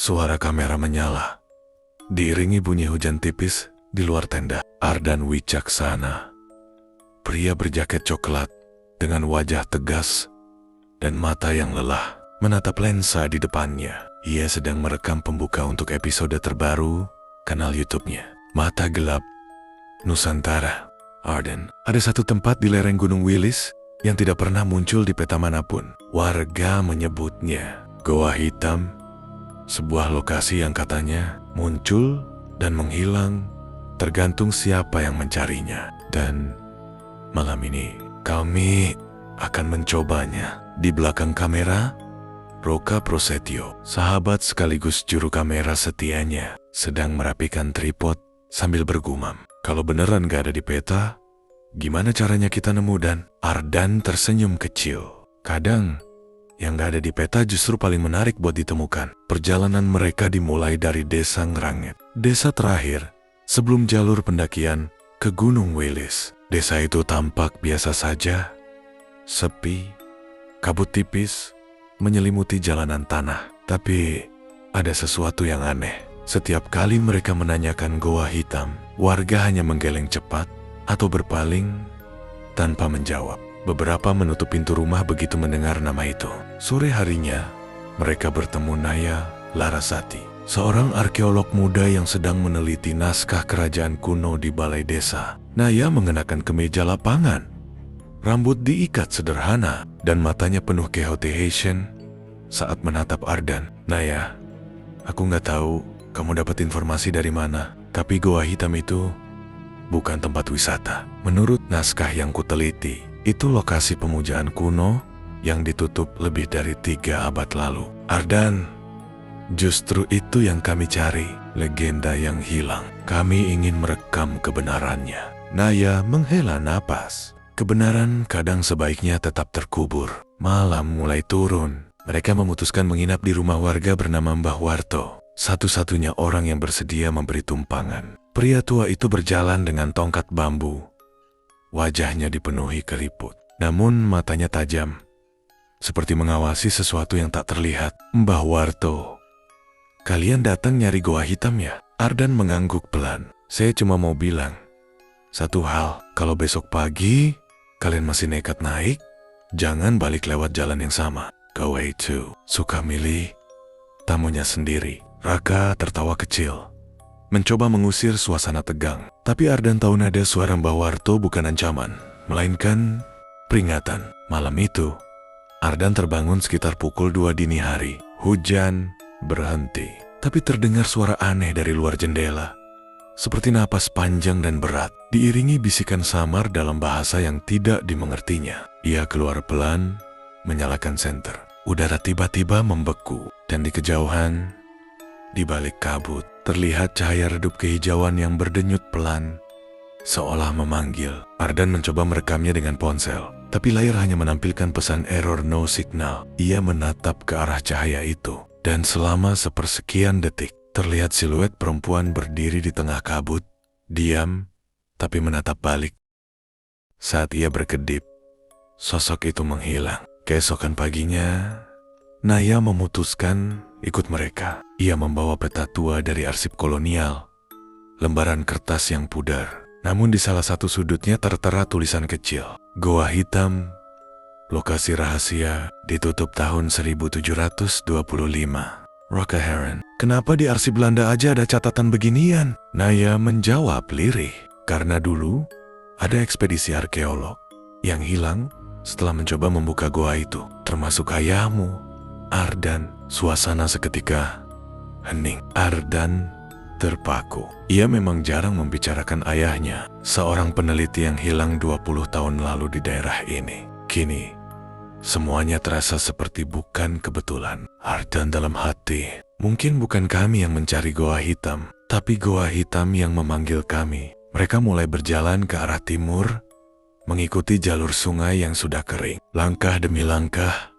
suara kamera menyala. Diiringi bunyi hujan tipis di luar tenda. Ardan wicaksana, pria berjaket coklat dengan wajah tegas dan mata yang lelah, menatap lensa di depannya. Ia sedang merekam pembuka untuk episode terbaru kanal YouTube-nya. Mata gelap, Nusantara. Ardan, ada satu tempat di lereng Gunung Wilis yang tidak pernah muncul di peta manapun. Warga menyebutnya Goa Hitam, sebuah lokasi yang katanya muncul dan menghilang tergantung siapa yang mencarinya. Dan malam ini kami akan mencobanya. Di belakang kamera, Roka Prosetio, sahabat sekaligus juru kamera setianya, sedang merapikan tripod sambil bergumam. Kalau beneran gak ada di peta, gimana caranya kita nemu? Dan Ardan tersenyum kecil. Kadang yang gak ada di peta justru paling menarik buat ditemukan. Perjalanan mereka dimulai dari desa Ngerangit, desa terakhir sebelum jalur pendakian ke Gunung Wilis. Desa itu tampak biasa saja, sepi, kabut tipis menyelimuti jalanan tanah. Tapi ada sesuatu yang aneh. Setiap kali mereka menanyakan Goa Hitam, warga hanya menggeleng cepat atau berpaling tanpa menjawab. Beberapa menutup pintu rumah begitu mendengar nama itu. Sore harinya, mereka bertemu Naya Larasati, seorang arkeolog muda yang sedang meneliti naskah kerajaan kuno di balai desa. Naya mengenakan kemeja lapangan, rambut diikat sederhana, dan matanya penuh kehauteation saat menatap Ardan. Naya, aku nggak tahu kamu dapat informasi dari mana, tapi Goa Hitam itu bukan tempat wisata. Menurut naskah yang kuteliti, itu lokasi pemujaan kuno yang ditutup lebih dari 3 abad lalu. Ardan, justru itu yang kami cari, legenda yang hilang. Kami ingin merekam kebenarannya. Naya menghela napas. Kebenaran kadang sebaiknya tetap terkubur. Malam mulai turun. Mereka memutuskan menginap di rumah warga bernama Mbah Warto, satu-satunya orang yang bersedia memberi tumpangan. Pria tua itu berjalan dengan tongkat bambu. Wajahnya dipenuhi keriput, namun matanya tajam, seperti mengawasi sesuatu yang tak terlihat. Mbah Warto, kalian datang nyari Goa Hitam ya? Ardan mengangguk pelan. Saya cuma mau bilang satu hal, kalau besok pagi kalian masih nekat naik, jangan balik lewat jalan yang sama. Goa itu suka milih tamunya sendiri. Raka tertawa kecil, mencoba mengusir suasana tegang. Tapi Ardan tahu nada suara Mbah Warto bukan ancaman, melainkan peringatan. Malam itu, Ardan terbangun sekitar pukul 2 dini hari. Hujan berhenti, tapi terdengar suara aneh dari luar jendela, seperti napas panjang dan berat, diiringi bisikan samar dalam bahasa yang tidak dimengertinya. Ia keluar pelan, menyalakan senter. Udara tiba-tiba membeku, dan di kejauhan, di balik kabut, terlihat cahaya redup kehijauan yang berdenyut pelan, seolah memanggil. Ardan mencoba merekamnya dengan ponsel, tapi layar hanya menampilkan pesan error no signal. Ia menatap ke arah cahaya itu, dan selama sepersekian detik, terlihat siluet perempuan berdiri di tengah kabut, diam, tapi menatap balik. Saat ia berkedip, sosok itu menghilang. Keesokan paginya, Naya memutuskan ikut mereka. Ia membawa peta tua dari arsip kolonial, lembaran kertas yang pudar. Namun di salah satu sudutnya tertera tulisan kecil, Goa Hitam, lokasi rahasia, ditutup tahun 1725. Roka Heron, kenapa di arsip Belanda aja ada catatan beginian? Naya menjawab lirih, karena dulu ada ekspedisi arkeolog yang hilang setelah mencoba membuka goa itu, termasuk ayahmu, Ardan. Suasana seketika hening. Ardan terpaku. Ia memang jarang membicarakan ayahnya, seorang peneliti yang hilang 20 tahun lalu di daerah ini. Kini, semuanya terasa seperti bukan kebetulan. Ardan dalam hati, mungkin bukan kami yang mencari Goa Hitam, tapi Goa Hitam yang memanggil kami. Mereka mulai berjalan ke arah timur, mengikuti jalur sungai yang sudah kering. Langkah demi langkah,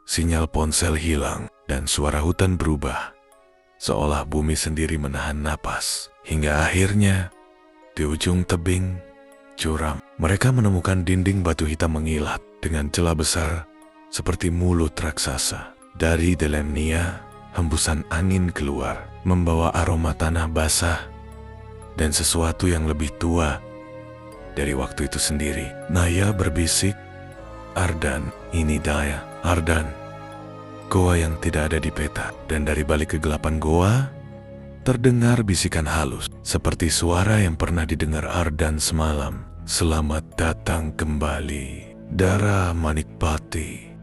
sinyal ponsel hilang, dan suara hutan berubah, seolah bumi sendiri menahan napas. Hingga akhirnya, di ujung tebing curam, mereka menemukan dinding batu hitam mengilat dengan celah besar seperti mulut raksasa. Dari dalamnya hembusan angin keluar, membawa aroma tanah basah dan sesuatu yang lebih tua dari waktu itu sendiri. Naya berbisik, "Ardan, ini Daya, Ardan." Goa yang tidak ada di peta, dan dari balik kegelapan goa, terdengar bisikan halus, seperti suara yang pernah didengar Ardan semalam. "Selamat datang kembali, Dara Manikpati."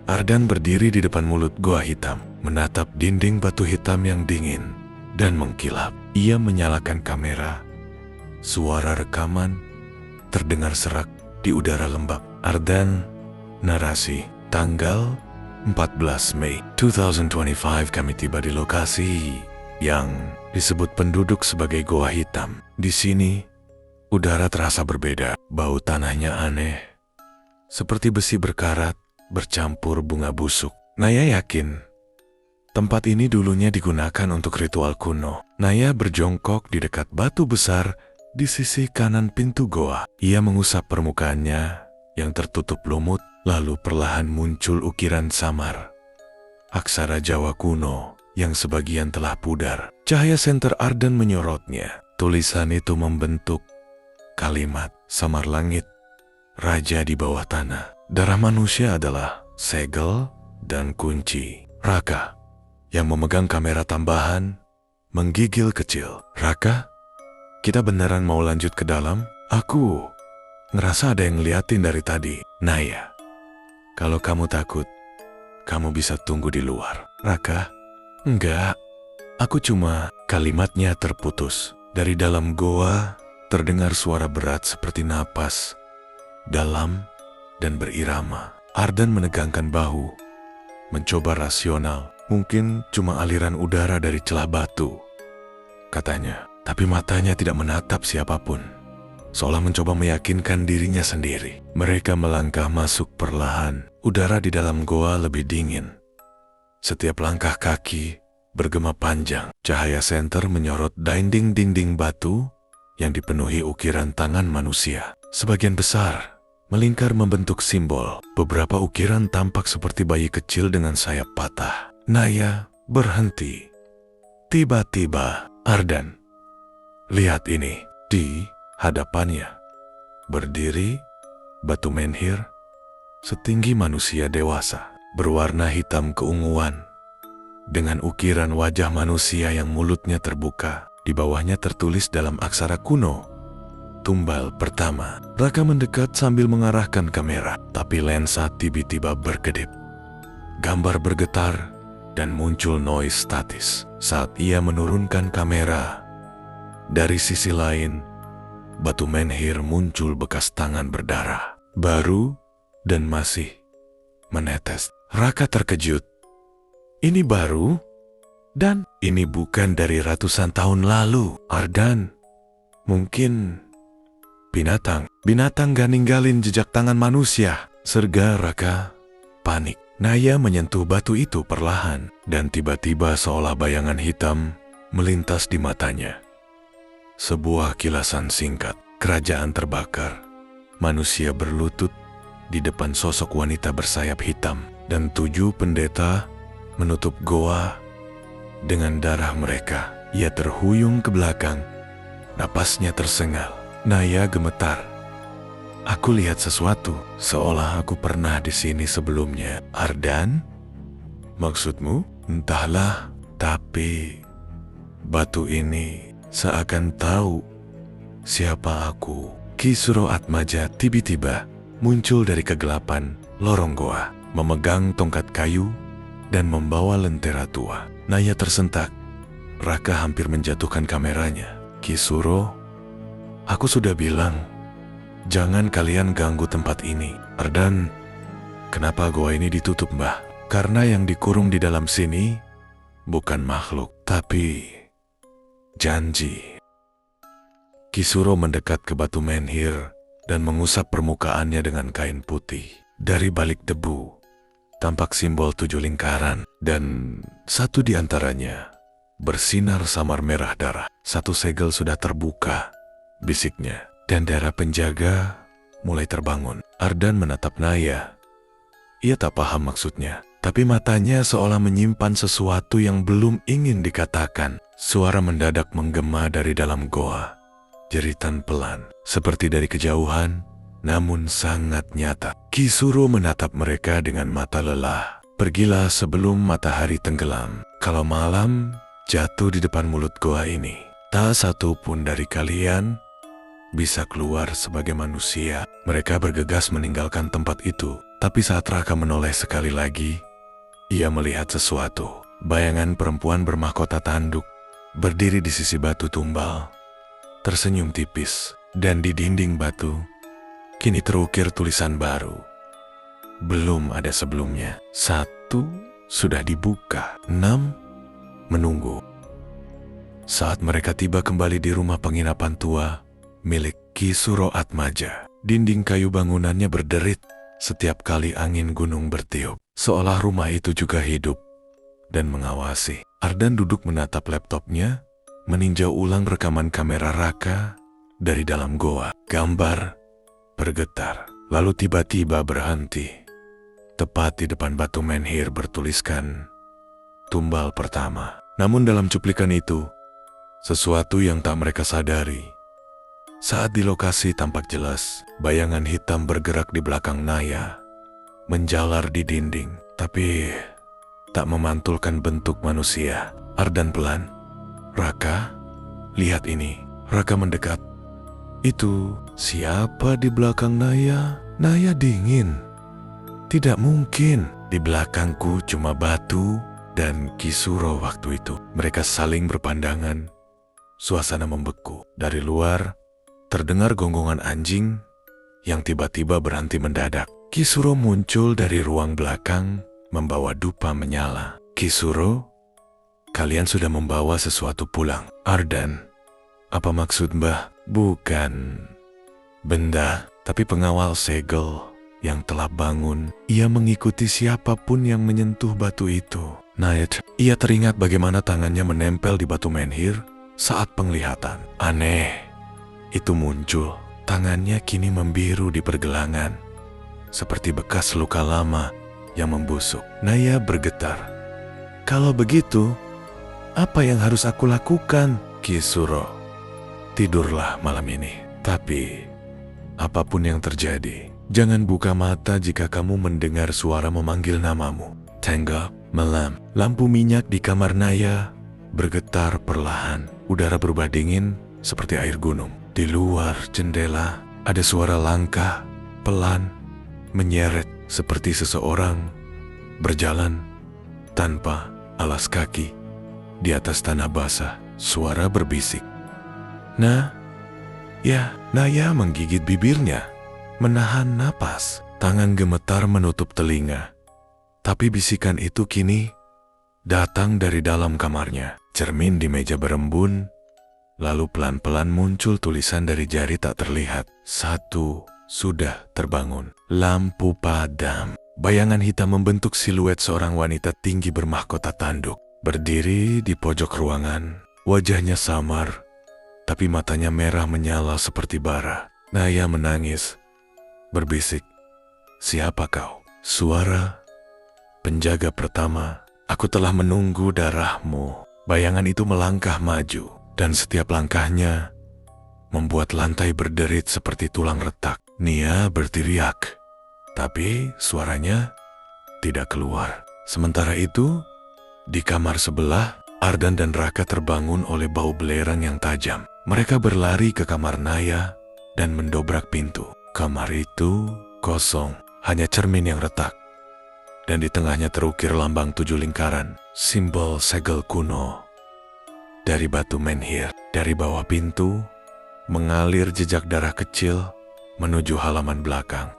Ardan berdiri di depan mulut goa hitam, menatap dinding batu hitam yang dingin dan mengkilap. Ia menyalakan kamera. Suara rekaman terdengar serak di udara lembab. Ardan, narasi, tanggal 14 Mei 2025 kami tiba di lokasi yang disebut penduduk sebagai Goa Hitam. Di sini, udara terasa berbeda, bau tanahnya aneh, seperti besi berkarat bercampur bunga busuk. Naya yakin tempat ini dulunya digunakan untuk ritual kuno. Naya berjongkok di dekat batu besar di sisi kanan pintu goa. Ia mengusap permukaannya yang tertutup lumut, lalu perlahan muncul ukiran samar. Aksara Jawa kuno yang sebagian telah pudar. Cahaya senter Ardan menyorotnya. Tulisan itu membentuk kalimat, "Samar langit, raja di bawah tanah." Darah manusia adalah segel dan kunci. Raka yang memegang kamera tambahan menggigil kecil. "Raka, kita beneran mau lanjut ke dalam? Aku ngerasa ada yang ngeliatin dari tadi." "Naya, kalau kamu takut, kamu bisa tunggu di luar." "Raka, enggak, aku cuma..." Kalimatnya terputus. Dari dalam goa terdengar suara berat seperti napas, dalam dan berirama. Ardan menegangkan bahu, mencoba rasional. "Mungkin cuma aliran udara dari celah batu," katanya. Tapi matanya tidak menatap siapapun, seolah mencoba meyakinkan dirinya sendiri. Mereka melangkah masuk perlahan. Udara di dalam goa lebih dingin. Setiap langkah kaki bergema panjang. Cahaya senter menyorot dinding-dinding batu yang dipenuhi ukiran tangan manusia. Sebagian besar melingkar membentuk simbol. Beberapa ukiran tampak seperti bayi kecil dengan sayap patah. Naya berhenti. Tiba-tiba, Ardan, lihat ini. Di hadapannya berdiri batu menhir setinggi manusia dewasa, berwarna hitam keunguan, dengan ukiran wajah manusia yang mulutnya terbuka. Di bawahnya tertulis dalam aksara kuno, "Tumbal pertama." Raka mendekat sambil mengarahkan kamera, tapi lensa tiba-tiba berkedip. Gambar bergetar dan muncul noise statis. Saat ia menurunkan kamera, dari sisi lain, batu menhir muncul bekas tangan berdarah, baru dan masih menetes. Raka terkejut. Ini baru? Dan ini bukan dari ratusan tahun lalu. Ardan, mungkin binatang gak ninggalin jejak tangan manusia. Serga Raka panik. Naya menyentuh batu itu perlahan, dan tiba-tiba seolah bayangan hitam melintas di matanya. Sebuah kilasan singkat. Kerajaan terbakar. Manusia berlutut di depan sosok wanita bersayap hitam, dan 7 pendeta menutup goa dengan darah mereka. Ia terhuyung ke belakang, napasnya tersengal. Naya gemetar. "Aku lihat sesuatu, seolah aku pernah di sini sebelumnya." "Ardan? Maksudmu?" "Entahlah, tapi batu ini seakan tahu siapa aku." Kisuro Atmaja tiba-tiba muncul dari kegelapan lorong goa, memegang tongkat kayu dan membawa lentera tua. Naya tersentak. Raka hampir menjatuhkan kameranya. "Kisuro, aku sudah bilang, jangan kalian ganggu tempat ini." "Ardan, kenapa goa ini ditutup, Mbah?" "Karena yang dikurung di dalam sini bukan makhluk, tapi janji." Kisuro mendekat ke batu menhir dan mengusap permukaannya dengan kain putih. Dari balik debu, tampak simbol 7 lingkaran, dan satu di antaranya bersinar samar merah darah. "Satu segel sudah terbuka," bisiknya, dan darah penjaga mulai terbangun. Ardan menatap Naya. Ia tak paham maksudnya, tapi matanya seolah menyimpan sesuatu yang belum ingin dikatakan. Suara mendadak menggema dari dalam goa. Jeritan pelan, seperti dari kejauhan, namun sangat nyata. Kisuro menatap mereka dengan mata lelah. Pergilah sebelum matahari tenggelam. Kalau malam jatuh di depan mulut goa ini, tak satu pun dari kalian bisa keluar sebagai manusia. Mereka bergegas meninggalkan tempat itu. Tapi saat Raka menoleh sekali lagi, ia melihat sesuatu. Bayangan perempuan bermahkota tanduk berdiri di sisi batu tumbal, tersenyum tipis, dan di dinding batu kini terukir tulisan baru. Belum ada sebelumnya. 1 sudah dibuka. 6 menunggu. Saat mereka tiba kembali di rumah penginapan tua milik Kisuro Atmaja, dinding kayu bangunannya berderit setiap kali angin gunung bertiup, seolah rumah itu juga hidup dan mengawasi. Ardan duduk menatap laptopnya, meninjau ulang rekaman kamera Raka dari dalam goa. Gambar bergetar, lalu tiba-tiba berhenti. Tepat di depan batu menhir bertuliskan tumbal pertama. Namun dalam cuplikan itu, sesuatu yang tak mereka sadari. Saat di lokasi tampak jelas, bayangan hitam bergerak di belakang Naya, menjalar di dinding, tapi tak memantulkan bentuk manusia. Ardan pelan, "Raka, lihat ini." Raka mendekat. "Itu siapa di belakang Naya?" Naya dingin. "Tidak mungkin, di belakangku cuma batu dan Kisuro waktu itu." Mereka saling berpandangan. Suasana membeku. Dari luar, terdengar gonggongan anjing yang tiba-tiba berhenti mendadak. Kisuro muncul dari ruang belakang, membawa dupa menyala. "Kisuro, kalian sudah membawa sesuatu pulang." "Ardan, apa maksud Mbah?" "Bukan benda, tapi pengawal segel yang telah bangun." Ia mengikuti siapapun yang menyentuh batu itu. Ia teringat bagaimana tangannya menempel di batu menhir saat penglihatan. Aneh, itu muncul. Tangannya kini membiru di pergelangan, seperti bekas luka lama yang membusuk. Naya bergetar. "Kalau begitu, apa yang harus aku lakukan?" "Kisuro, tidurlah malam ini. Tapi apapun yang terjadi, jangan buka mata jika kamu mendengar suara memanggil namamu." Tanggap malam. Lampu minyak di kamar Naya bergetar perlahan. Udara berubah dingin seperti air gunung. Di luar jendela ada suara langkah pelan menyeret seperti seseorang berjalan tanpa alas kaki di atas tanah basah. Suara berbisik. Naya menggigit bibirnya, menahan napas. Tangan gemetar menutup telinga. Tapi bisikan itu kini datang dari dalam kamarnya. Cermin di meja berembun, lalu pelan-pelan muncul tulisan dari jari tak terlihat. 1 sudah terbangun. Lampu padam. Bayangan hitam membentuk siluet seorang wanita tinggi bermahkota tanduk. Berdiri di pojok ruangan. Wajahnya samar, tapi matanya merah menyala seperti bara. Naya menangis, berbisik, "Siapa kau?" Suara penjaga pertama. "Aku telah menunggu darahmu." Bayangan itu melangkah maju, dan setiap langkahnya membuat lantai berderit seperti tulang retak. Nia berteriak, tapi suaranya tidak keluar. Sementara itu, di kamar sebelah, Ardan dan Raka terbangun oleh bau belerang yang tajam. Mereka berlari ke kamar Naya dan mendobrak pintu. Kamar itu kosong, hanya cermin yang retak. Dan di tengahnya terukir lambang 7 lingkaran, simbol segel kuno. Dari batu menhir, dari bawah pintu, mengalir jejak darah kecil menuju halaman belakang.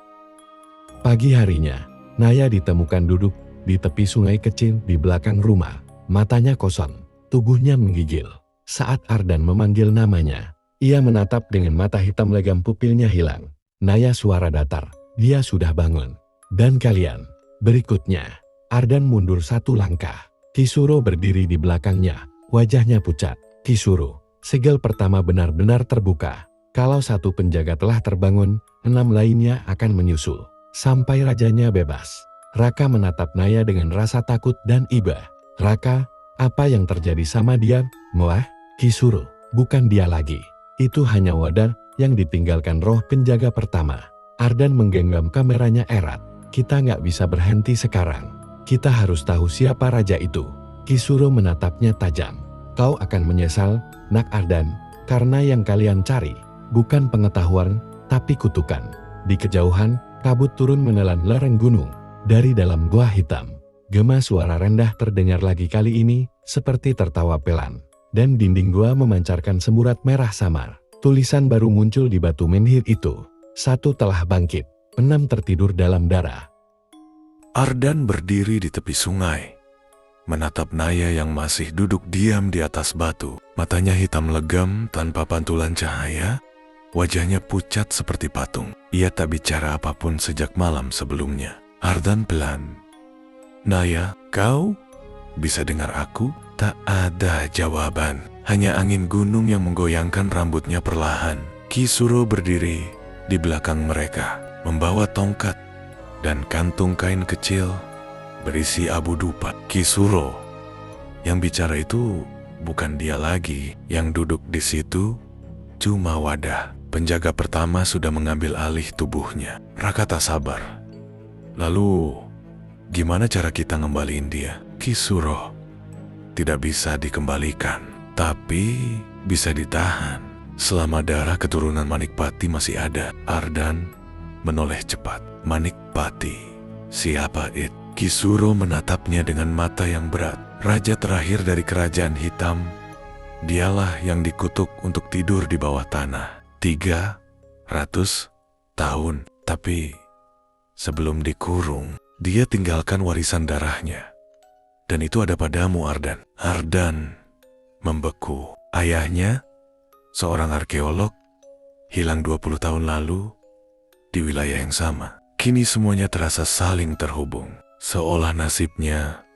Pagi harinya, Naya ditemukan duduk di tepi sungai kecil di belakang rumah. Matanya kosong, tubuhnya menggigil. Saat Ardan memanggil namanya, ia menatap dengan mata hitam legam, pupilnya hilang. Naya, suara datar, "Dia sudah bangun." "Dan kalian?" Berikutnya, Ardan mundur 1 langkah. Kisuro berdiri di belakangnya, wajahnya pucat. "Kisuro, segel pertama benar-benar terbuka. Kalau 1 penjaga telah terbangun, 6 lainnya akan menyusul, sampai rajanya bebas." Raka menatap Naya dengan rasa takut dan iba. Raka, apa yang terjadi sama dia? Wah, Kisuro, bukan dia lagi. Itu hanya wadah yang ditinggalkan roh penjaga pertama. Ardan menggenggam kameranya erat. Kita nggak bisa berhenti sekarang. Kita harus tahu siapa raja itu. Kisuro menatapnya tajam. Kau akan menyesal, Nak Ardan, karena yang kalian cari bukan pengetahuan, tapi kutukan. Di kejauhan, kabut turun menelan lereng gunung. Dari dalam gua hitam, gema suara rendah terdengar lagi kali ini, seperti tertawa pelan. Dan dinding gua memancarkan semburat merah samar. Tulisan baru muncul di batu menhir itu. 1 telah bangkit, 6 tertidur dalam darah. Ardan berdiri di tepi sungai, menatap Naya yang masih duduk diam di atas batu. Matanya hitam legam tanpa pantulan cahaya, wajahnya pucat seperti patung. Ia tak bicara apapun sejak malam sebelumnya. Ardan pelan. Naya, kau bisa dengar aku? Tak ada jawaban, hanya angin gunung yang menggoyangkan rambutnya perlahan. Kisuro berdiri di belakang mereka, membawa tongkat dan kantung kain kecil berisi abu dupa. Kisuro yang bicara itu bukan dia lagi. Yang duduk di situ cuma wadah. Penjaga pertama sudah mengambil alih tubuhnya. Raka tak sabar. Lalu, gimana cara kita ngembaliin dia? Kisuro tidak bisa dikembalikan, tapi bisa ditahan. Selama darah keturunan Manikpati masih ada. Ardan menoleh cepat. Manikpati, siapa itu? Kisuro menatapnya dengan mata yang berat. Raja terakhir dari kerajaan hitam. Dialah yang dikutuk untuk tidur di bawah tanah 300 tahun. Tapi sebelum dikurung, dia tinggalkan warisan darahnya. Dan itu ada padamu, Ardan. Ardan membeku. Ayahnya, seorang arkeolog, hilang 20 tahun lalu di wilayah yang sama. Kini semuanya terasa saling terhubung. Seolah nasibnya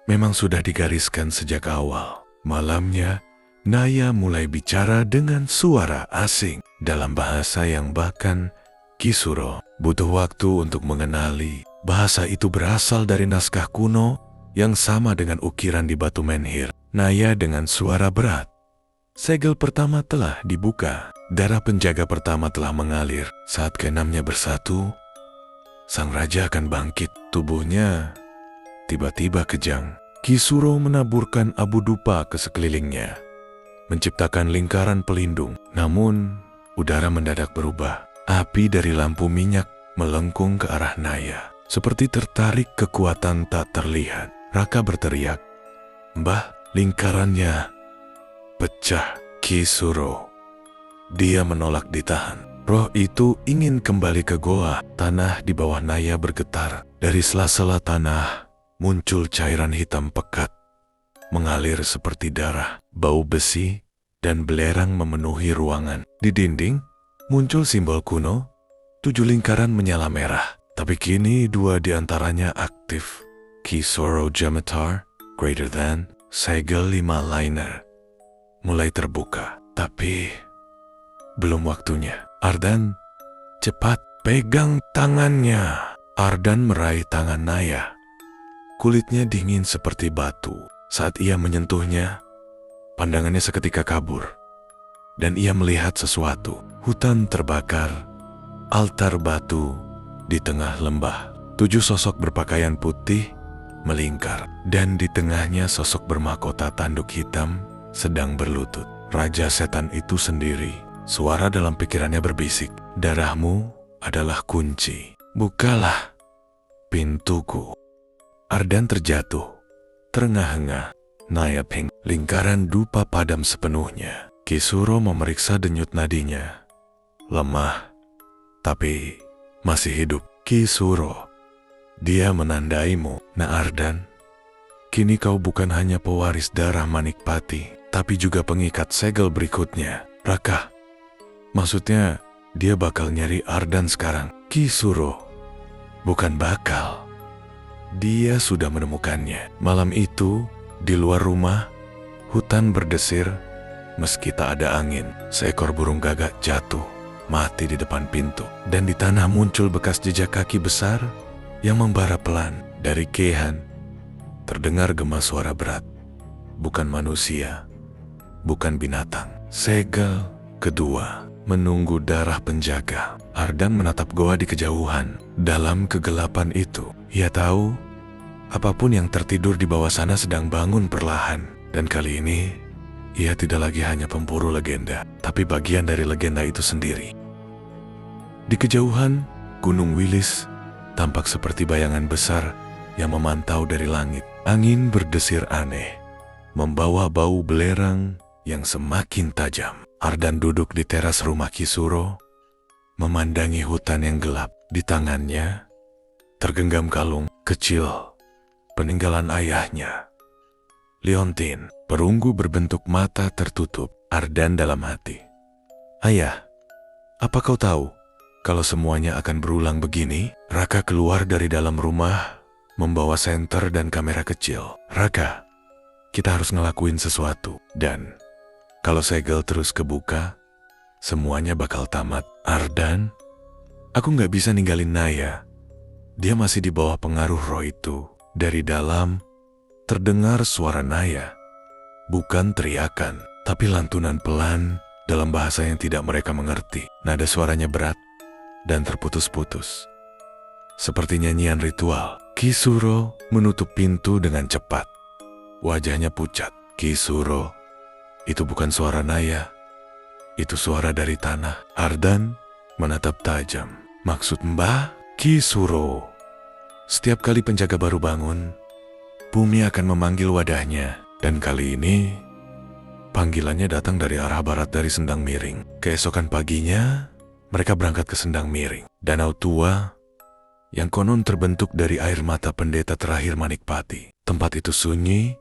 memang sudah digariskan sejak awal. Malamnya, Naya mulai bicara dengan suara asing dalam bahasa yang bahkan Kisuro butuh waktu untuk mengenali. Bahasa itu berasal dari naskah kuno yang sama dengan ukiran di batu menhir. Naya dengan suara berat. Segel pertama telah dibuka. Darah penjaga pertama telah mengalir. Saat keenamnya bersatu, sang raja akan bangkit. Tubuhnya tiba-tiba kejang. Kisuro menaburkan abu dupa ke sekelilingnya, menciptakan lingkaran pelindung. Namun, udara mendadak berubah. Api dari lampu minyak melengkung ke arah Naya, seperti tertarik kekuatan tak terlihat. Raka berteriak, "Mbah, lingkarannya pecah." Kisuro, dia menolak ditahan. Roh itu ingin kembali ke goa. Tanah di bawah Naya bergetar. Dari sela-sela tanah muncul cairan hitam pekat, mengalir seperti darah. Bau besi dan belerang memenuhi ruangan. Di dinding muncul simbol kuno, 7 lingkaran menyala merah. Tapi kini 2 di antaranya aktif. Kisoro Jamatar, greater than, segel 5 liner, mulai terbuka. Tapi belum waktunya. Ardan, cepat pegang tangannya. Ardan meraih tangan Naya. Kulitnya dingin seperti batu. Saat ia menyentuhnya, pandangannya seketika kabur. Dan ia melihat sesuatu. Hutan terbakar, altar batu di tengah lembah. 7 sosok berpakaian putih melingkar. Dan di tengahnya sosok bermahkota tanduk hitam sedang berlutut. Raja setan itu sendiri. Suara dalam pikirannya berbisik, "Darahmu adalah kunci. Bukalah pintuku." Ardan terjatuh, terengah-engah. Naya ping, lingkaran dupa padam sepenuhnya. Kisuro memeriksa denyut nadinya. Lemah, tapi masih hidup. Kisuro, dia menandaimu, Nak Ardan. Kini kau bukan hanya pewaris darah Manikpati, tapi juga pengikat segel berikutnya. Raka, maksudnya dia bakal nyari Ardan sekarang. Kisuro, bukan bakal. Dia sudah menemukannya. Malam itu, di luar rumah, hutan berdesir. Meski tak ada angin, seekor burung gagak jatuh, mati di depan pintu. Dan di tanah muncul bekas jejak kaki besar yang membara pelan. Dari Kehan, terdengar gema suara berat. Bukan manusia, bukan binatang. Segel kedua menunggu darah penjaga. Ardan menatap goa di kejauhan. Dalam kegelapan itu, ia tahu apapun yang tertidur di bawah sana sedang bangun perlahan. Dan kali ini, ia tidak lagi hanya pemburu legenda, tapi bagian dari legenda itu sendiri. Di kejauhan, Gunung Wilis tampak seperti bayangan besar yang memantau dari langit. Angin berdesir aneh, membawa bau belerang yang semakin tajam. Ardan duduk di teras rumah Kisuro, memandangi hutan yang gelap. Di tangannya tergenggam kalung kecil peninggalan ayahnya, liontin, perunggu berbentuk mata tertutup. Ardan dalam hati, "Ayah, apa kau tahu kalau semuanya akan berulang begini?" Raka keluar dari dalam rumah membawa senter dan kamera kecil. "Raka, kita harus ngelakuin sesuatu. Dan kalau segel terus kebuka, semuanya bakal tamat." "Ardan, aku nggak bisa ninggalin Naya. Dia masih di bawah pengaruh roh itu." Dari dalam, terdengar suara Naya. Bukan teriakan, tapi lantunan pelan dalam bahasa yang tidak mereka mengerti. Nada suaranya berat dan terputus-putus, seperti nyanyian ritual. Kisuro menutup pintu dengan cepat. Wajahnya pucat. "Kisuro, itu bukan suara Naya. Itu suara dari tanah." Ardan menatap tajam. "Maksud Mbah?" "Kisuro, setiap kali penjaga baru bangun, bumi akan memanggil wadahnya. Dan kali ini, panggilannya datang dari arah barat dari Sendang Miring." Keesokan paginya, mereka berangkat ke Sendang Miring, danau tua yang konon terbentuk dari air mata pendeta terakhir Manikpati. Tempat itu sunyi,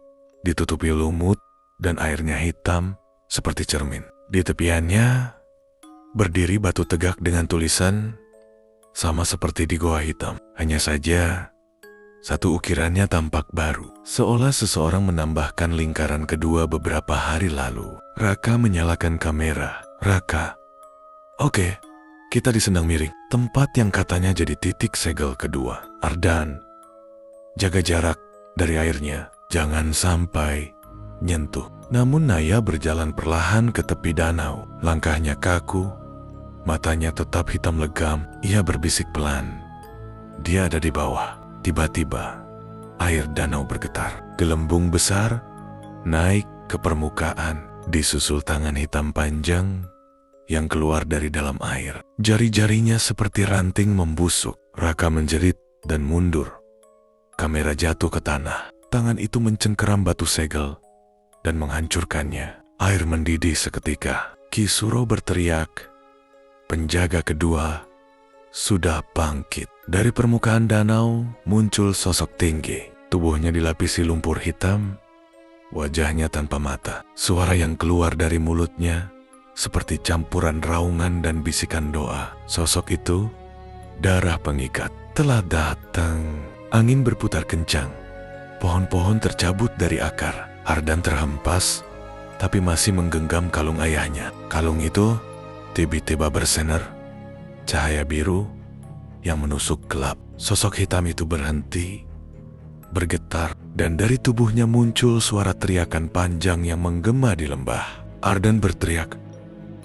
ditutupi lumut, dan airnya hitam seperti cermin. Di tepiannya berdiri batu tegak dengan tulisan sama seperti di Goa Hitam. Hanya saja, satu ukirannya tampak baru, seolah seseorang menambahkan lingkaran kedua beberapa hari lalu. Raka menyalakan kamera. "Raka, oke, kita di Sendang Miring, tempat yang katanya jadi titik segel kedua." "Ardan, jaga jarak dari airnya, jangan sampai nyentuh." Namun Naya berjalan perlahan ke tepi danau. Langkahnya kaku, matanya tetap hitam legam. Ia berbisik pelan. Dia ada di bawah. Tiba-tiba, air danau bergetar. Gelembung besar naik ke permukaan, disusul tangan hitam panjang yang keluar dari dalam air. Jari-jarinya seperti ranting membusuk. Raka menjerit dan mundur. Kamera jatuh ke tanah. Tangan itu mencengkeram batu segel dan menghancurkannya. Air mendidih seketika. Kisuro berteriak. Penjaga kedua sudah bangkit. Dari permukaan danau muncul sosok tinggi. Tubuhnya dilapisi lumpur hitam. Wajahnya tanpa mata. Suara yang keluar dari mulutnya seperti campuran raungan dan bisikan doa. Sosok itu, darah pengikat, telah datang. Angin berputar kencang. Pohon-pohon tercabut dari akar. Ardan terhempas, tapi masih menggenggam kalung ayahnya. Kalung itu tiba-tiba bersinar, cahaya biru yang menusuk gelap. Sosok hitam itu berhenti, bergetar, dan dari tubuhnya muncul suara teriakan panjang yang menggema di lembah. Ardan berteriak,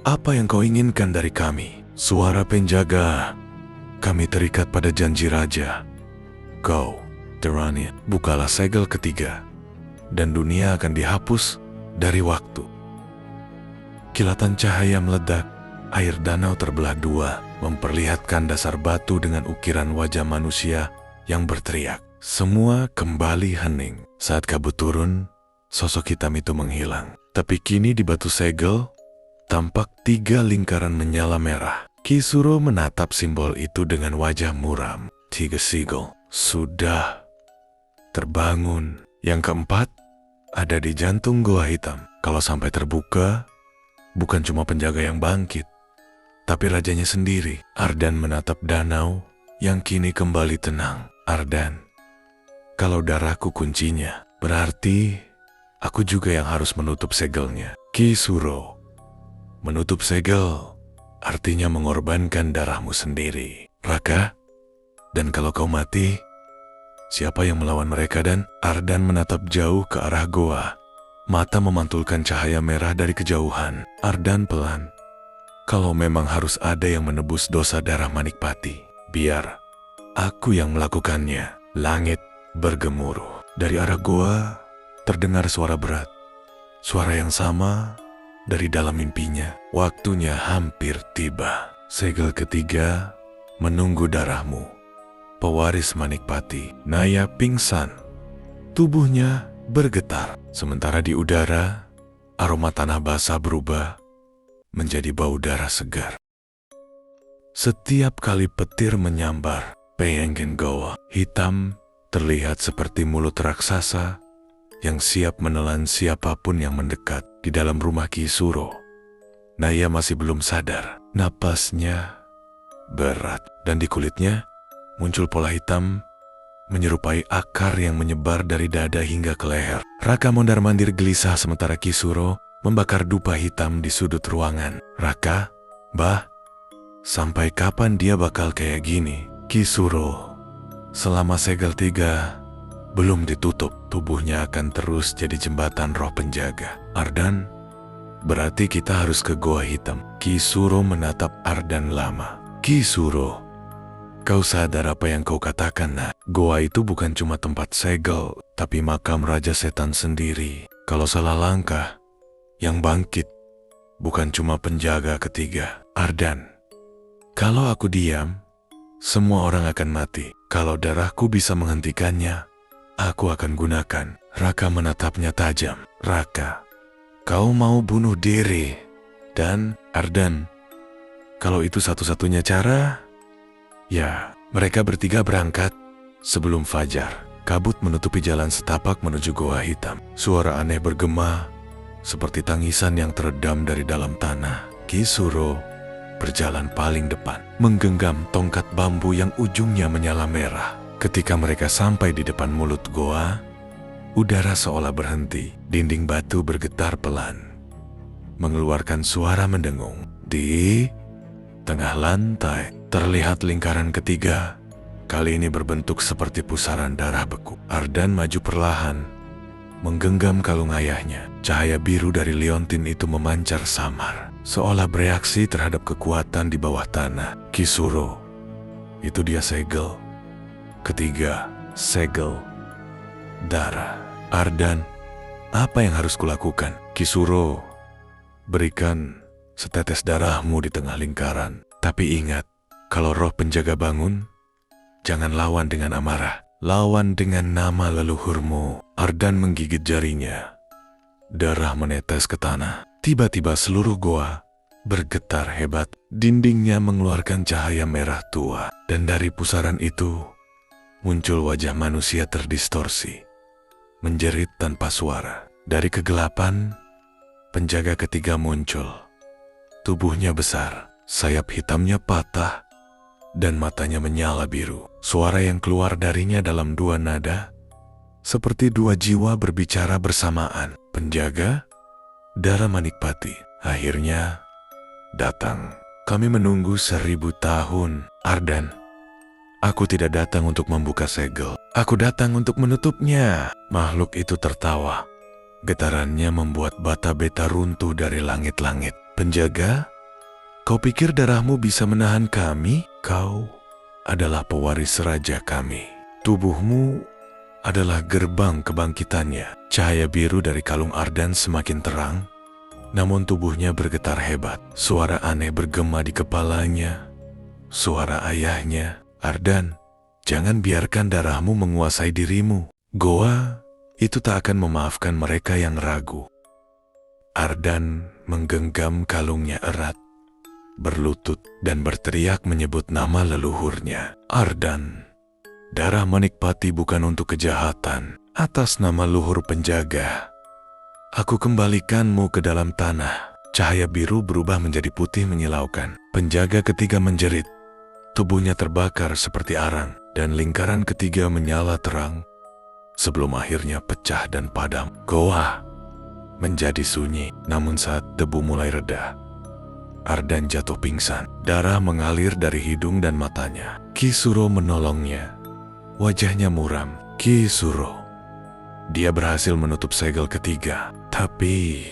"Apa yang kau inginkan dari kami?" "Suara penjaga, kami terikat pada janji raja. Kau, Terania, bukalah segel ketiga, dan dunia akan dihapus dari waktu." Kilatan cahaya meledak, air danau terbelah dua, memperlihatkan dasar batu dengan ukiran wajah manusia yang berteriak. Semua kembali hening. Saat kabut turun, sosok hitam itu menghilang. Tapi kini di batu segel, tampak 3 lingkaran menyala merah. Kisuro menatap simbol itu dengan wajah muram. 3 sigel sudah terbangun. Yang keempat, ada di jantung goa hitam. Kalau sampai terbuka, bukan cuma penjaga yang bangkit, tapi rajanya sendiri. Ardan menatap danau yang kini kembali tenang. "Ardan, kalau darahku kuncinya, berarti aku juga yang harus menutup segelnya." "Kisuro, menutup segel artinya mengorbankan darahmu sendiri, Raka. Dan kalau kau mati, Siapa yang melawan mereka? Dan Ardan menatap jauh ke arah goa. Mata memantulkan cahaya merah dari kejauhan. Ardan pelan. Kalau memang harus ada yang menebus dosa darah Manikpati, biar aku yang melakukannya. Langit bergemuruh. Dari arah goa terdengar suara berat. Suara yang sama dari dalam mimpinya. Waktunya hampir tiba. Segel ketiga menunggu darahmu. Pewaris Manikpati. Naya pingsan. Tubuhnya bergetar. Sementara di udara, aroma tanah basah berubah menjadi bau darah segar. Setiap kali petir menyambar, Peyenggen Goa hitam terlihat seperti mulut raksasa yang siap menelan siapapun yang mendekat. Di dalam rumah Ki Suro, Naya masih belum sadar. Napasnya berat dan di kulitnya muncul pola hitam menyerupai akar yang menyebar dari dada hingga ke leher. Raka mondar-mandir gelisah sementara Ki Suro membakar dupa hitam di sudut ruangan. Raka, Bah, sampai kapan dia bakal kayak gini? Ki Suro, selama segel 3 belum ditutup, tubuhnya akan terus jadi jembatan roh penjaga. Ardan, berarti kita harus ke Goa Hitam. Ki Suro menatap Ardan lama. Ki Suro, kau sadar apa yang kau katakan, nak? Goa itu bukan cuma tempat segel, tapi makam Raja Setan sendiri. Kalau salah langkah, yang bangkit bukan cuma penjaga ketiga. Ardan, kalau aku diam, semua orang akan mati. Kalau darahku bisa menghentikannya, aku akan gunakan. Raka menatapnya tajam. Raka, kau mau bunuh diri? Dan Ardan, kalau itu satu-satunya cara, ya, mereka bertiga berangkat sebelum fajar. Kabut menutupi jalan setapak menuju Goa Hitam. Suara aneh bergema seperti tangisan yang teredam dari dalam tanah. Ki Suro berjalan paling depan, menggenggam tongkat bambu yang ujungnya menyala merah. Ketika mereka sampai di depan mulut goa, udara seolah berhenti. Dinding batu bergetar pelan, mengeluarkan suara mendengung. Di tengah lantai terlihat lingkaran ketiga, kali ini berbentuk seperti pusaran darah beku. Ardan maju perlahan, menggenggam kalung ayahnya. Cahaya biru dari liontin itu memancar samar, seolah bereaksi terhadap kekuatan di bawah tanah. Ki Suro, itu dia segel ketiga, segel darah. Ardan, apa yang harus kulakukan? Ki Suro, berikan setetes darahmu di tengah lingkaran. Tapi ingat, kalau roh penjaga bangun, jangan lawan dengan amarah. Lawan dengan nama leluhurmu. Ardan menggigit jarinya. Darah menetes ke tanah. Tiba-tiba seluruh goa bergetar hebat. Dindingnya mengeluarkan cahaya merah tua. Dan dari pusaran itu, muncul wajah manusia terdistorsi, menjerit tanpa suara. Dari kegelapan, penjaga ketiga muncul. Tubuhnya besar, sayap hitamnya patah, dan matanya menyala biru. Suara yang keluar darinya dalam dua nada, seperti dua jiwa berbicara bersamaan. Penjaga, darah Manikpati, akhirnya datang. Kami menunggu 1000 tahun. Ardan, aku tidak datang untuk membuka segel. Aku datang untuk menutupnya. Makhluk itu tertawa. Getarannya membuat bata beta runtuh dari langit-langit. Penjaga, kau pikir darahmu bisa menahan kami? Kau adalah pewaris raja kami. Tubuhmu adalah gerbang kebangkitannya. Cahaya biru dari kalung Ardan semakin terang, namun tubuhnya bergetar hebat. Suara aneh bergema di kepalanya. Suara ayahnya. Ardan, jangan biarkan darahmu menguasai dirimu. Goa itu tak akan memaafkan mereka yang ragu. Ardan menggenggam kalungnya erat, berlutut dan berteriak menyebut nama leluhurnya. Ardan, darah Manikpati bukan untuk kejahatan. Atas nama luhur penjaga, aku kembalikanmu ke dalam tanah. Cahaya biru berubah menjadi putih menyilaukan. Penjaga ketiga menjerit. Tubuhnya terbakar seperti arang, dan lingkaran ketiga menyala terang, sebelum akhirnya pecah dan padam. Goa menjadi sunyi, namun saat debu mulai reda, Ardan jatuh pingsan. Darah mengalir dari hidung dan matanya. Ki Suro menolongnya. Wajahnya muram, Kisuro. Dia berhasil menutup segel ketiga. Tapi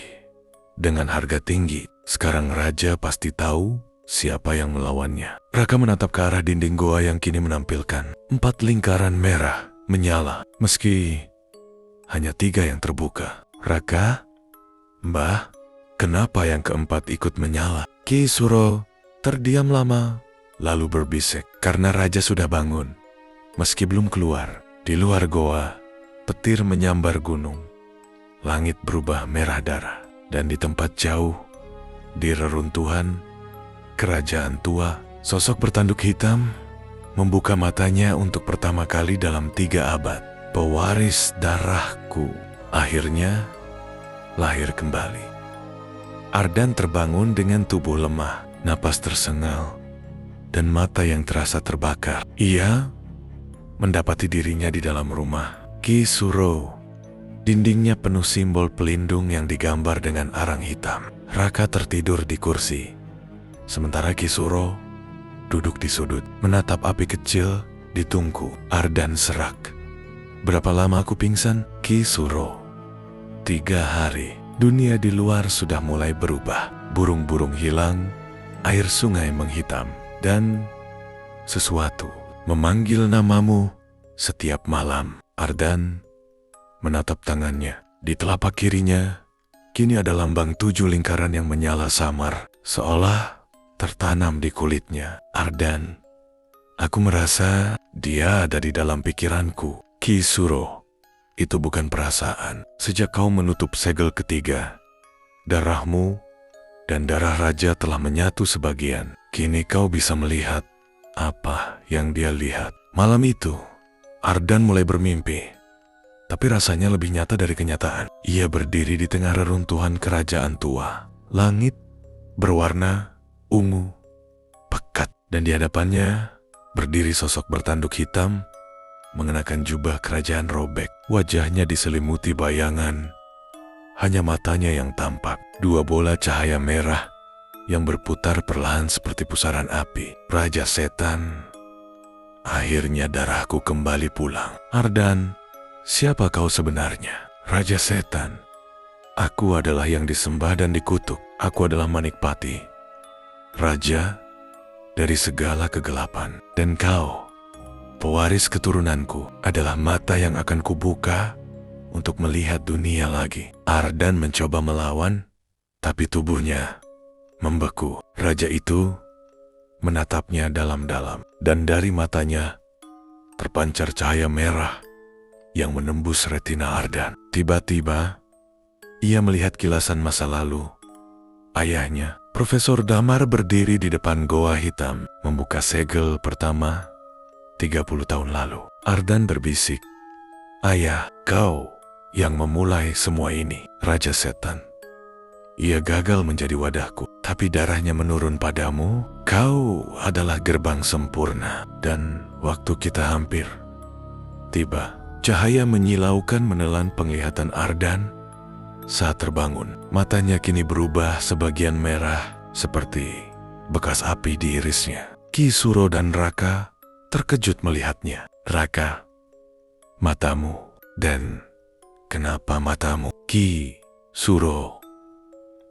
dengan harga tinggi, sekarang raja pasti tahu siapa yang melawannya. Raka menatap ke arah dinding goa yang kini menampilkan 4 lingkaran merah menyala. Meski hanya 3 yang terbuka. Raka, Mbah, kenapa yang keempat ikut menyala? Kisuro terdiam lama, lalu berbisik. Karena raja sudah bangun. Meski belum keluar, di luar goa, petir menyambar gunung. Langit berubah merah darah. Dan di tempat jauh, di reruntuhan kerajaan tua, sosok bertanduk hitam membuka matanya untuk pertama kali dalam 3 abad. Pewaris darahku akhirnya lahir kembali. Ardan terbangun dengan tubuh lemah, napas tersengal, dan mata yang terasa terbakar. Ia mendapati dirinya di dalam rumah Kisuro. Dindingnya penuh simbol pelindung yang digambar dengan arang hitam. Raka tertidur di kursi, sementara Kisuro duduk di sudut, menatap api kecil di tungku. Ardan serak. Berapa lama aku pingsan? Kisuro. 3 hari. Dunia di luar sudah mulai berubah. Burung-burung hilang, air sungai menghitam, dan sesuatu memanggil namamu setiap malam. Ardan menatap tangannya. Di telapak kirinya, kini ada lambang 7 lingkaran yang menyala samar, seolah tertanam di kulitnya. Ardan, aku merasa dia ada di dalam pikiranku. Kisuro, itu bukan perasaan. Sejak kau menutup segel ketiga, darahmu dan darah raja telah menyatu sebagian. Kini kau bisa melihat apa yang dia lihat. Malam itu, Ardan mulai bermimpi, tapi rasanya lebih nyata dari kenyataan. Ia berdiri di tengah reruntuhan kerajaan tua. Langit berwarna ungu, pekat, dan di hadapannya berdiri sosok bertanduk hitam, mengenakan jubah kerajaan robek. Wajahnya diselimuti bayangan, hanya matanya yang tampak. 2 bola cahaya merah yang berputar perlahan seperti pusaran api. Raja setan, akhirnya darahku kembali pulang. Ardan, siapa kau sebenarnya? Raja setan, aku adalah yang disembah dan dikutuk. Aku adalah Manikpati, raja dari segala kegelapan. Dan kau, pewaris keturunanku, adalah mata yang akan kubuka untuk melihat dunia lagi. Ardan mencoba melawan, tapi tubuhnya membeku. Raja itu menatapnya dalam-dalam, dan dari matanya terpancar cahaya merah yang menembus retina Ardan. Tiba-tiba, ia melihat kilasan masa lalu. Ayahnya, Profesor Damar, berdiri di depan goa hitam, membuka segel pertama 30 tahun lalu. Ardan berbisik, "Ayah, kau yang memulai semua ini." Raja setan, "Ia gagal menjadi wadahku, tapi darahnya menurun padamu. Kau adalah gerbang sempurna, dan waktu kita hampir tiba." Cahaya menyilaukan menelan penglihatan Ardan saat terbangun. Matanya kini berubah sebagian merah, seperti bekas api di irisnya. Kisuro dan Raka terkejut melihatnya. "Raka, matamu. Dan kenapa matamu?" "Kisuro,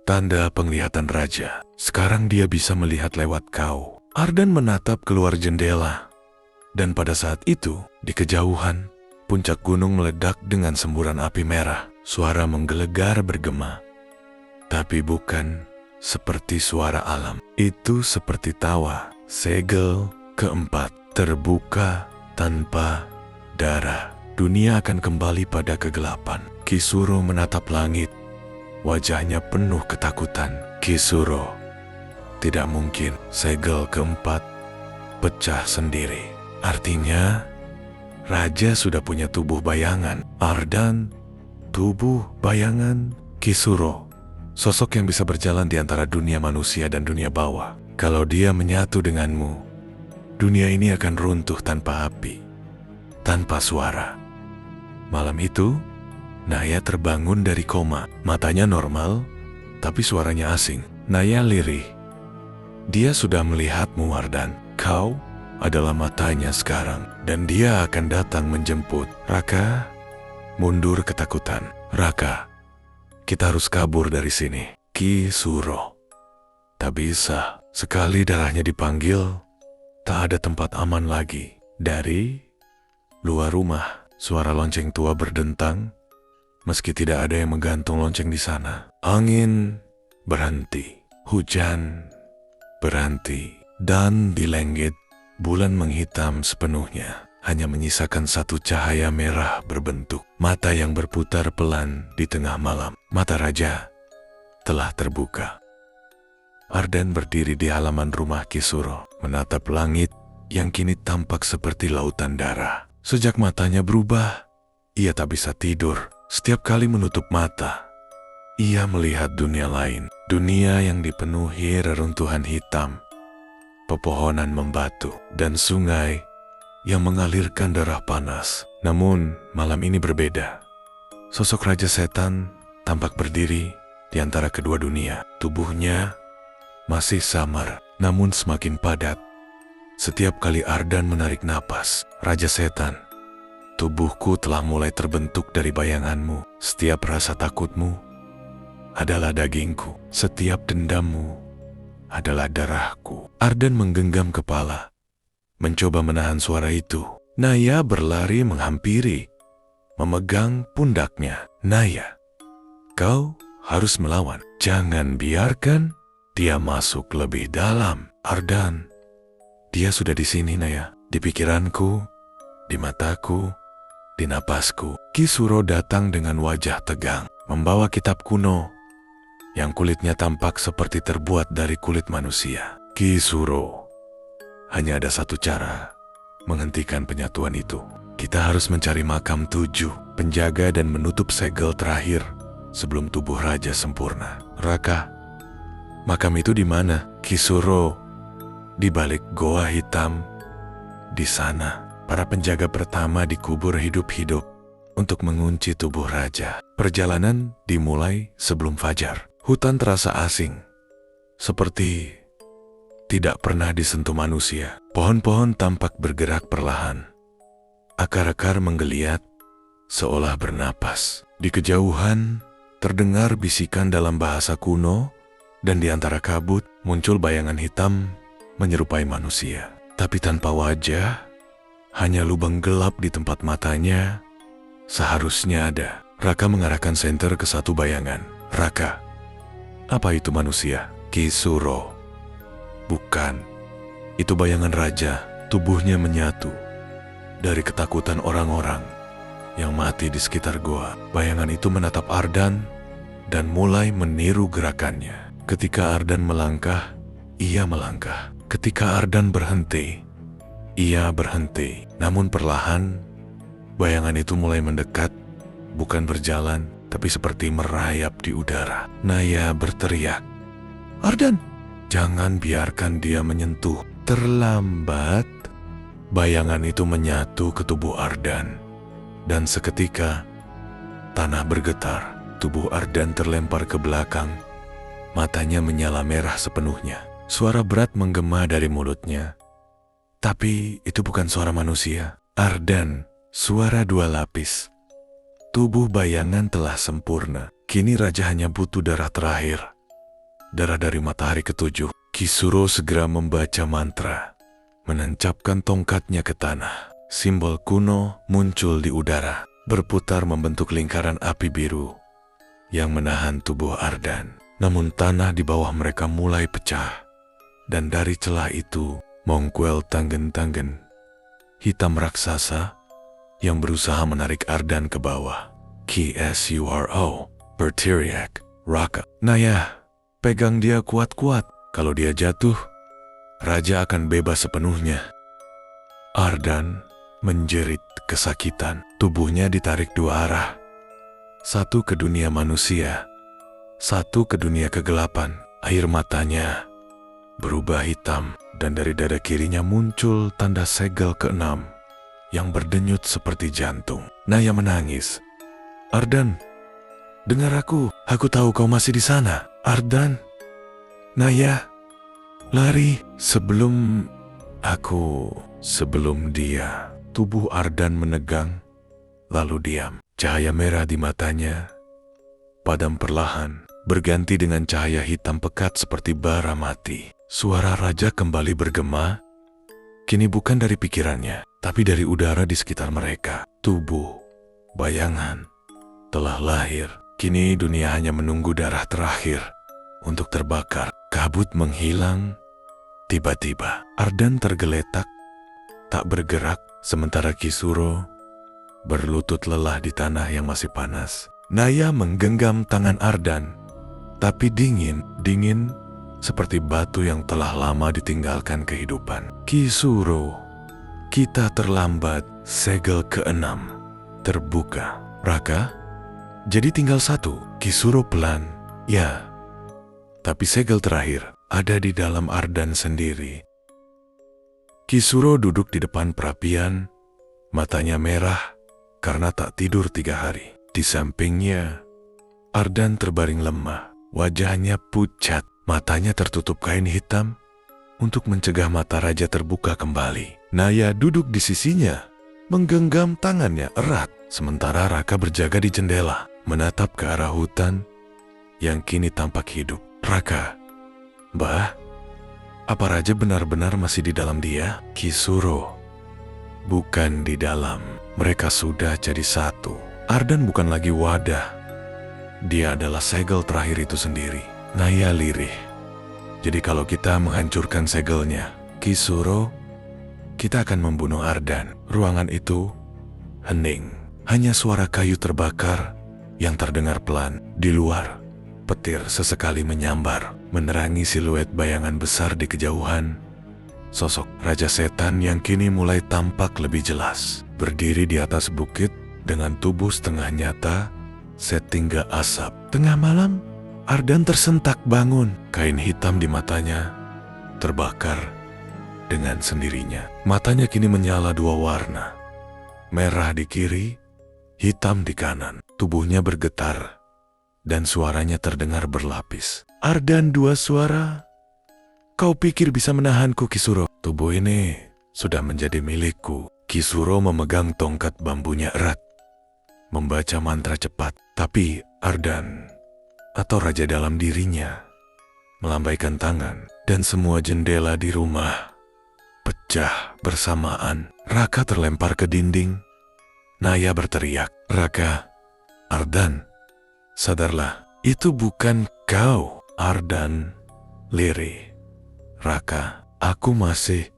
tanda penglihatan raja. Sekarang dia bisa melihat lewat kau." Ardan menatap keluar jendela, dan pada saat itu, di kejauhan, puncak gunung meledak dengan semburan api merah. Suara menggelegar bergema, tapi bukan seperti suara alam. Itu seperti tawa. Segel keempat terbuka tanpa darah. Dunia akan kembali pada kegelapan. Kisuro menatap langit. Wajahnya penuh ketakutan. "Kisuro, tidak mungkin." Segel keempat pecah sendiri. Artinya, raja sudah punya tubuh bayangan. Ardan, tubuh bayangan. Kisuro, sosok yang bisa berjalan di antara dunia manusia dan dunia bawah. Kalau dia menyatu denganmu, dunia ini akan runtuh tanpa api, tanpa suara. Malam itu, Naya terbangun dari koma. Matanya normal, tapi suaranya asing. Naya lirih. "Dia sudah melihatmu, Ardan. Kau adalah matanya sekarang, dan dia akan datang menjemput. Raka, mundur ketakutan. Raka, kita harus kabur dari sini. Ki Suro. Tak bisa. Sekali darahnya dipanggil, tak ada tempat aman lagi. Dari luar rumah, suara lonceng tua berdentang, meski tidak ada yang menggantung lonceng di sana. Angin berhenti, hujan berhenti, dan di langit bulan menghitam sepenuhnya. Hanya menyisakan satu cahaya merah berbentuk mata yang berputar pelan di tengah malam. Mata raja telah terbuka. Ardan berdiri di halaman rumah Ki Suro, menatap langit yang kini tampak seperti lautan darah. Sejak matanya berubah, ia tak bisa tidur. Setiap kali menutup mata, ia melihat dunia lain. Dunia yang dipenuhi reruntuhan hitam, pepohonan membatu, dan sungai yang mengalirkan darah panas. Namun, malam ini berbeda. Sosok Raja Setan tampak berdiri di antara kedua dunia. Tubuhnya masih samar, namun semakin padat. Setiap kali Ardan menarik napas, Raja Setan, tubuhku telah mulai terbentuk dari bayanganmu. Setiap rasa takutmu adalah dagingku. Setiap dendammu adalah darahku. Ardan menggenggam kepala, mencoba menahan suara itu. Naya berlari menghampiri, memegang pundaknya. Naya, kau harus melawan. Jangan biarkan dia masuk lebih dalam. Ardan, dia sudah di sini, Naya. Di pikiranku, di mataku, di napasku. Ki Suro datang dengan wajah tegang, membawa kitab kuno yang kulitnya tampak seperti terbuat dari kulit manusia. Ki Suro, hanya ada satu cara menghentikan penyatuan itu. Kita harus mencari makam 7, penjaga dan menutup segel terakhir sebelum tubuh raja sempurna. Raka, makam itu di mana? Ki Suro, di balik goa hitam. Di sana, para penjaga pertama dikubur hidup-hidup untuk mengunci tubuh raja. Perjalanan dimulai sebelum fajar. Hutan terasa asing, seperti tidak pernah disentuh manusia. Pohon-pohon tampak bergerak perlahan. Akar-akar menggeliat, seolah bernapas. Di kejauhan, terdengar bisikan dalam bahasa kuno, dan di antara kabut muncul bayangan hitam menyerupai manusia. Tapi tanpa wajah, hanya lubang gelap di tempat matanya. Seharusnya ada. Raka mengarahkan senter ke satu bayangan. Raka, apa itu manusia? Ki Suro, bukan. Itu bayangan raja. Tubuhnya menyatu. Dari ketakutan orang-orang yang mati di sekitar goa, bayangan itu menatap Ardan dan mulai meniru gerakannya. Ketika Ardan melangkah, ia melangkah. Ketika Ardan berhenti, ia berhenti. Namun perlahan, bayangan itu mulai mendekat, bukan berjalan, tapi seperti merayap di udara. Naya berteriak, "Ardan, jangan biarkan dia menyentuh." Terlambat, bayangan itu menyatu ke tubuh Ardan. Dan seketika, tanah bergetar. Tubuh Ardan terlempar ke belakang. Matanya menyala merah sepenuhnya. Suara berat menggema dari mulutnya. Tapi itu bukan suara manusia. Ardan, suara dua lapis. Tubuh bayangan telah sempurna. Kini raja hanya butuh darah terakhir. Darah dari matahari ketujuh. Ki Suro segera membaca mantra, menancapkan tongkatnya ke tanah. Simbol kuno muncul di udara, berputar membentuk lingkaran api biru yang menahan tubuh Ardan. Namun tanah di bawah mereka mulai pecah, dan dari celah itu mongkuel tanggen-tanggen hitam raksasa yang berusaha menarik Ardan ke bawah. Ki Suro berteriak, "Raka, Naya, pegang dia kuat-kuat. Kalau dia jatuh, raja akan bebas sepenuhnya." Ardan menjerit kesakitan. Tubuhnya ditarik dua arah. Satu ke dunia manusia, satu ke dunia kegelapan. Air matanya berubah hitam, dan dari dada kirinya muncul tanda segel ke-6 yang berdenyut seperti jantung. Naya menangis. "Ardan, dengar aku tahu kau masih di sana. Ardan, Naya, lari sebelum aku..." Sebelum dia, tubuh Ardan menegang, lalu diam. Cahaya merah di matanya padam perlahan, berganti dengan cahaya hitam pekat seperti bara mati. Suara raja kembali bergema, kini bukan dari pikirannya, tapi dari udara di sekitar mereka. Tubuh, bayangan, telah lahir. Kini dunia hanya menunggu darah terakhir untuk terbakar. Kabut menghilang. Tiba-tiba, Ardan tergeletak, tak bergerak, sementara Kisuro berlutut lelah di tanah yang masih panas. Naya menggenggam tangan Ardan, tapi dingin seperti batu yang telah lama ditinggalkan kehidupan. Kisuro, kita terlambat. Segel ke-6 terbuka. Raka, jadi tinggal 1. Kisuro pelan. Ya, tapi segel terakhir ada di dalam Ardan sendiri. Kisuro duduk di depan perapian, matanya merah karena tak tidur 3 hari. Di sampingnya, Ardan terbaring lemah, wajahnya pucat, matanya tertutup kain hitam untuk mencegah mata raja terbuka kembali. Naya duduk di sisinya, menggenggam tangannya erat, sementara Raka berjaga di jendela, menatap ke arah hutan yang kini tampak hidup. Raka, Mbah, apa raja benar-benar masih di dalam dia? Kisuro, bukan di dalam. Mereka sudah jadi satu. Ardan bukan lagi wadah. Dia adalah segel terakhir itu sendiri. Naya lirih. Jadi kalau kita menghancurkan segelnya, Kisuro, kita akan membunuh Ardan. Ruangan itu hening. Hanya suara kayu terbakar yang terdengar pelan. Di luar, petir sesekali menyambar, menerangi siluet bayangan besar di kejauhan. Sosok Raja Setan yang kini mulai tampak lebih jelas, berdiri di atas bukit dengan tubuh setengah nyata, setingga asap. Tengah malam, Ardan tersentak bangun. Kain hitam di matanya terbakar dengan sendirinya. Matanya kini menyala 2 warna, merah di kiri, hitam di kanan. Tubuhnya bergetar dan suaranya terdengar berlapis. Ardan, 2 suara. Kau pikir bisa menahanku, Kisuro? Tubuh ini sudah menjadi milikku. Kisuro memegang tongkat bambunya erat, membaca mantra cepat. Tapi Ardan, atau raja dalam dirinya, melambaikan tangan, dan semua jendela di rumah pecah bersamaan. Raka terlempar ke dinding. Naya berteriak, "Raka, Ardan, sadarlah, itu bukan kau." Ardan lirih. "Raka, aku masih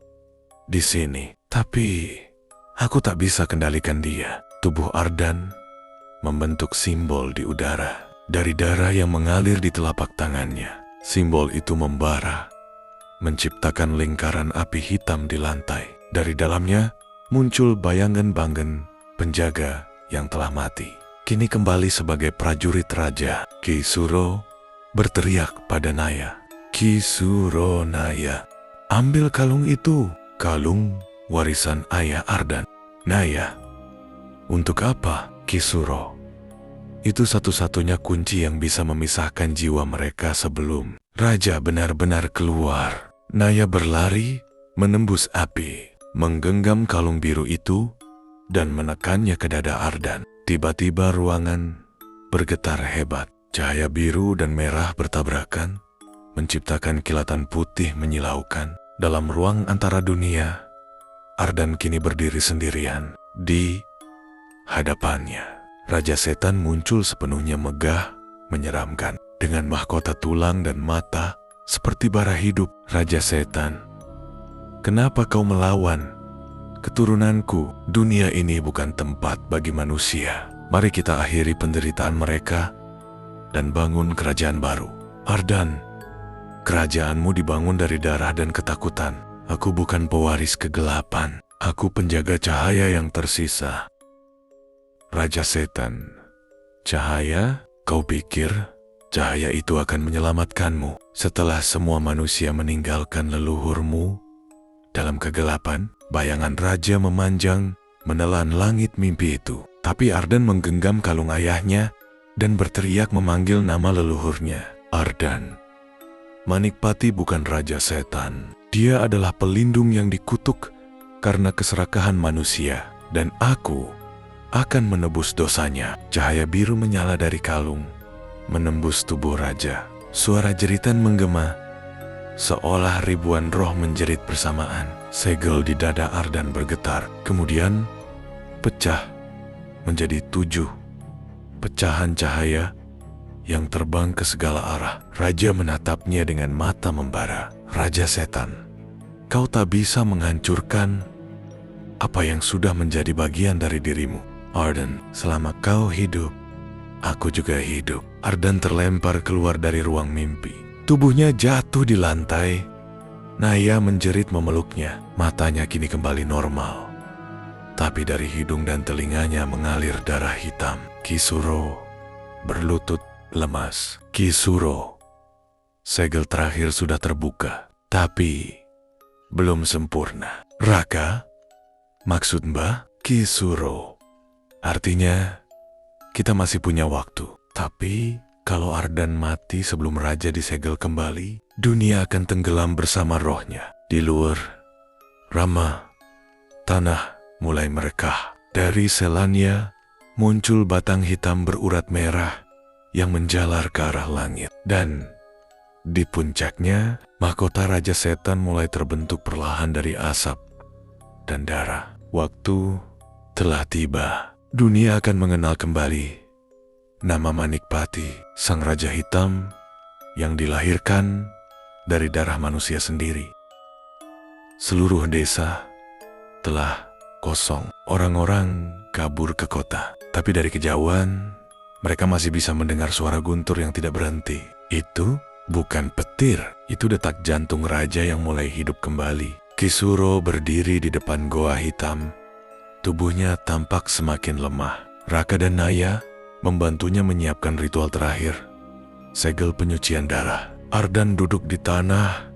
di sini, tapi aku tak bisa kendalikan dia." Tubuh Ardan membentuk simbol di udara. Dari darah yang mengalir di telapak tangannya, simbol itu membara, menciptakan lingkaran api hitam di lantai. Dari dalamnya muncul bayangan penjaga yang telah mati, kini kembali sebagai prajurit raja. Kisuro berteriak pada Naya, "Kisuro, Naya, ambil kalung itu." Kalung warisan ayah Ardan. "Naya, untuk apa?" "Kisuro, itu satu-satunya kunci yang bisa memisahkan jiwa mereka sebelum raja benar-benar keluar." Naya berlari, menembus api, menggenggam kalung biru itu, dan menekannya ke dada Ardan. Tiba-tiba ruangan bergetar hebat. Cahaya biru dan merah bertabrakan, menciptakan kilatan putih menyilaukan. Dalam ruang antara dunia, Ardan kini berdiri sendirian. Di hadapannya, Raja Setan muncul sepenuhnya megah, menyeramkan. Dengan mahkota tulang dan mata seperti bara hidup. "Raja Setan, kenapa kau melawan keturunanku? Dunia ini bukan tempat bagi manusia. Mari kita akhiri penderitaan mereka dan bangun kerajaan baru." "Ardan, kerajaanmu dibangun dari darah dan ketakutan. Aku bukan pewaris kegelapan. Aku penjaga cahaya yang tersisa." Raja Setan, "Cahaya? Kau pikir cahaya itu akan menyelamatkanmu setelah semua manusia meninggalkan leluhurmu?" Dalam kegelapan, bayangan raja memanjang, menelan langit mimpi itu. Tapi Ardan menggenggam kalung ayahnya dan berteriak memanggil nama leluhurnya. "Ardan, Manikpati bukan Raja Setan. Dia adalah pelindung yang dikutuk karena keserakahan manusia, dan aku akan menebus dosanya. Cahaya biru menyala dari kalung, menembus tubuh raja. Suara jeritan menggema, seolah ribuan roh menjerit bersamaan. Segel di dada Ardan bergetar, kemudian pecah menjadi 7 pecahan cahaya yang terbang ke segala arah. Raja menatapnya dengan mata membara. Raja setan, kau tak bisa menghancurkan apa yang sudah menjadi bagian dari dirimu. Ardan, selama kau hidup, aku juga hidup. Ardan terlempar keluar dari ruang mimpi. Tubuhnya jatuh di lantai. Naya menjerit memeluknya. Matanya kini kembali normal, tapi dari hidung dan telinganya mengalir darah hitam. Kisuro berlutut lemas. Kisuro, segel terakhir sudah terbuka, tapi belum sempurna. Raka, maksud Mbah? Kisuro, artinya kita masih punya waktu. Tapi kalau Ardan mati sebelum raja disegel kembali, dunia akan tenggelam bersama rohnya. Di luar, Rama, tanah mulai merekah. Dari selannya muncul batang hitam berurat merah yang menjalar ke arah langit. Dan di puncaknya, mahkota Raja Setan mulai terbentuk perlahan dari asap dan darah. Waktu telah tiba. Dunia akan mengenal kembali nama Manikpati, sang Raja Hitam yang dilahirkan dari darah manusia sendiri. Seluruh desa telah kosong. Orang-orang kabur ke kota. Tapi dari kejauhan, mereka masih bisa mendengar suara guntur yang tidak berhenti. Itu bukan petir, itu detak jantung raja yang mulai hidup kembali. Kisuro berdiri di depan goa hitam. Tubuhnya tampak semakin lemah. Raka dan Naya membantunya menyiapkan ritual terakhir, segel penyucian darah. Ardan duduk di tanah,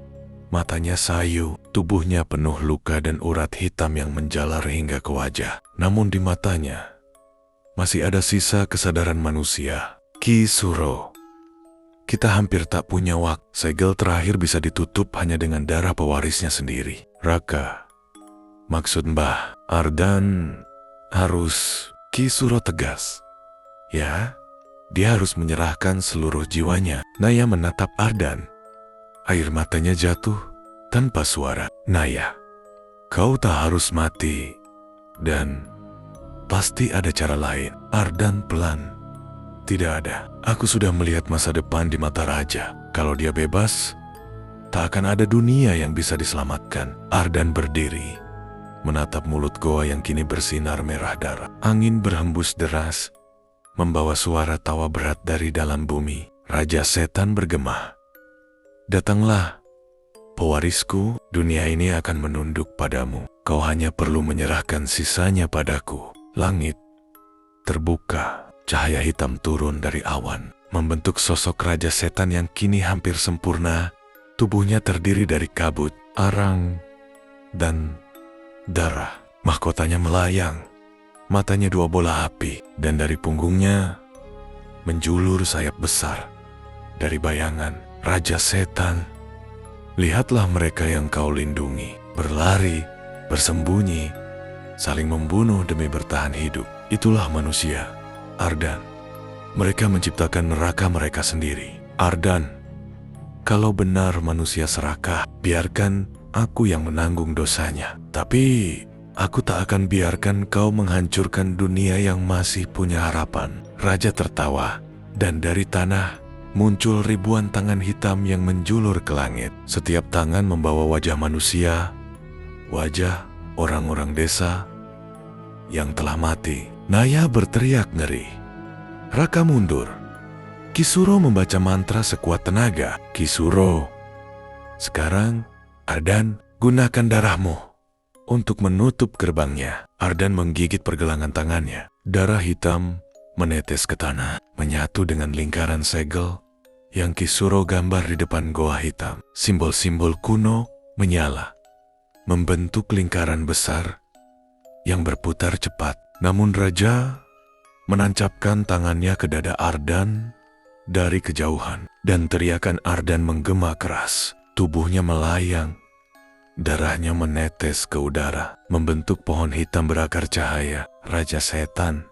matanya sayu, tubuhnya penuh luka dan urat hitam yang menjalar hingga ke wajah. Namun di matanya masih ada sisa kesadaran manusia. Kisuro, kita hampir tak punya waktu. Segel terakhir bisa ditutup hanya dengan darah pewarisnya sendiri. Raka, maksud Mbah, Ardan harus... Kisuro tegas. Ya, dia harus menyerahkan seluruh jiwanya. Naya menatap Ardan. Air matanya jatuh tanpa suara. Naya, kau tak harus mati. Dan pasti ada cara lain. Ardan pelan. Tidak ada. Aku sudah melihat masa depan di mata raja. Kalau dia bebas, tak akan ada dunia yang bisa diselamatkan. Ardan berdiri, menatap mulut goa yang kini bersinar merah darah. Angin berhembus deras, membawa suara tawa berat dari dalam bumi. Raja Setan bergema. Datanglah, pewarisku, dunia ini akan menunduk padamu. Kau hanya perlu menyerahkan sisanya padaku. Langit terbuka, cahaya hitam turun dari awan, membentuk sosok Raja Setan yang kini hampir sempurna. Tubuhnya terdiri dari kabut, arang, dan darah. Mahkotanya melayang, matanya 2 bola api, dan dari punggungnya menjulur sayap besar. Dari bayangan Raja Setan, lihatlah mereka yang kau lindungi, berlari, bersembunyi, saling membunuh demi bertahan hidup. Itulah manusia, Ardan. Mereka menciptakan neraka mereka sendiri. Ardan, kalau benar manusia serakah, biarkan aku yang menanggung dosanya. Tapi aku tak akan biarkan kau menghancurkan dunia yang masih punya harapan. Raja tertawa, dan dari tanah muncul ribuan tangan hitam yang menjulur ke langit. Setiap tangan membawa wajah manusia, wajah orang-orang desa yang telah mati. Naya berteriak ngeri. Raka mundur. Kisuro membaca mantra sekuat tenaga. Kisuro, sekarang Ardan, gunakan darahmu untuk menutup gerbangnya. Ardan menggigit pergelangan tangannya. Darah hitam menetes ke tanah, menyatu dengan lingkaran segel yang Kisuro gambar di depan goa hitam. Simbol-simbol kuno menyala, membentuk lingkaran besar yang berputar cepat. Namun Raja menancapkan tangannya ke dada Ardan dari kejauhan, dan teriakan Ardan menggema keras. Tubuhnya melayang, Darahnya menetes ke udara, membentuk pohon hitam berakar cahaya. Raja Setan,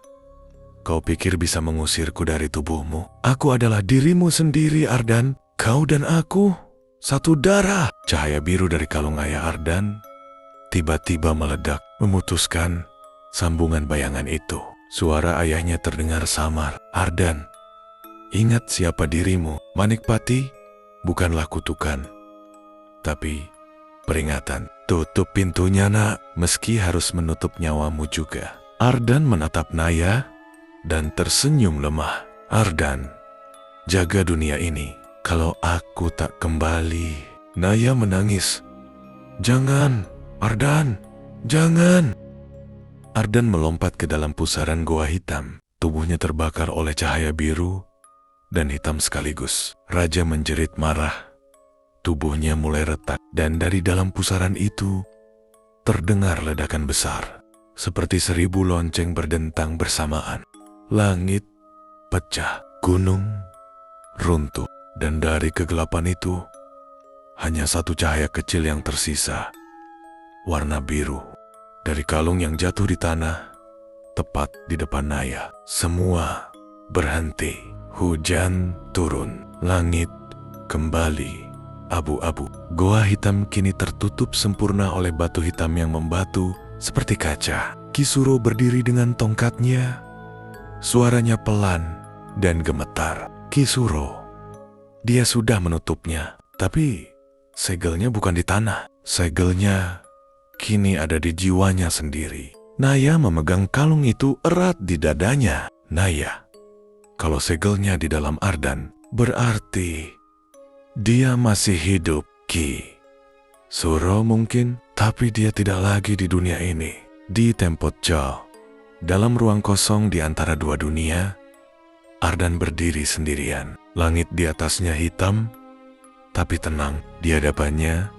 kau pikir bisa mengusirku dari tubuhmu? Aku adalah dirimu sendiri, Ardan. Kau dan aku satu darah. Cahaya biru dari kalung ayah Ardan tiba-tiba meledak, memutuskan sambungan bayangan itu. Suara ayahnya terdengar samar. Ardan, ingat siapa dirimu. Manikpati bukanlah kutukan, tapi peringatan. Tutup pintunya, nak, meski harus menutup nyawamu juga. Ardan menatap Naya dan tersenyum lemah. Ardan, jaga dunia ini. Kalau aku tak kembali. Naya menangis. Jangan, Ardan, jangan. Ardan melompat ke dalam pusaran goa hitam. Tubuhnya terbakar oleh cahaya biru dan hitam sekaligus. Raja menjerit marah. Tubuhnya mulai retak dan dari dalam pusaran itu terdengar ledakan besar. Seperti 1000 lonceng berdentang bersamaan. Langit pecah, gunung runtuh, dan dari kegelapan itu hanya satu cahaya kecil yang tersisa, warna biru. Dari kalung yang jatuh di tanah, tepat di depan Naya. Semua berhenti. Hujan turun, langit kembali abu-abu. Goa hitam kini tertutup sempurna oleh batu hitam yang membatu seperti kaca. Kisuro berdiri dengan tongkatnya. Suaranya pelan dan gemetar. Kisuro, dia sudah menutupnya, tapi segelnya bukan di tanah. Segelnya kini ada di jiwanya sendiri. Naya memegang kalung itu erat di dadanya. Naya, kalau segelnya di dalam Ardan, berarti dia masih hidup. Ki Suro mungkin, tapi dia tidak lagi di dunia ini. Di Tempotjo, dalam ruang kosong di antara dua dunia, Ardan berdiri sendirian. Langit di atasnya hitam, tapi tenang. Di hadapannya,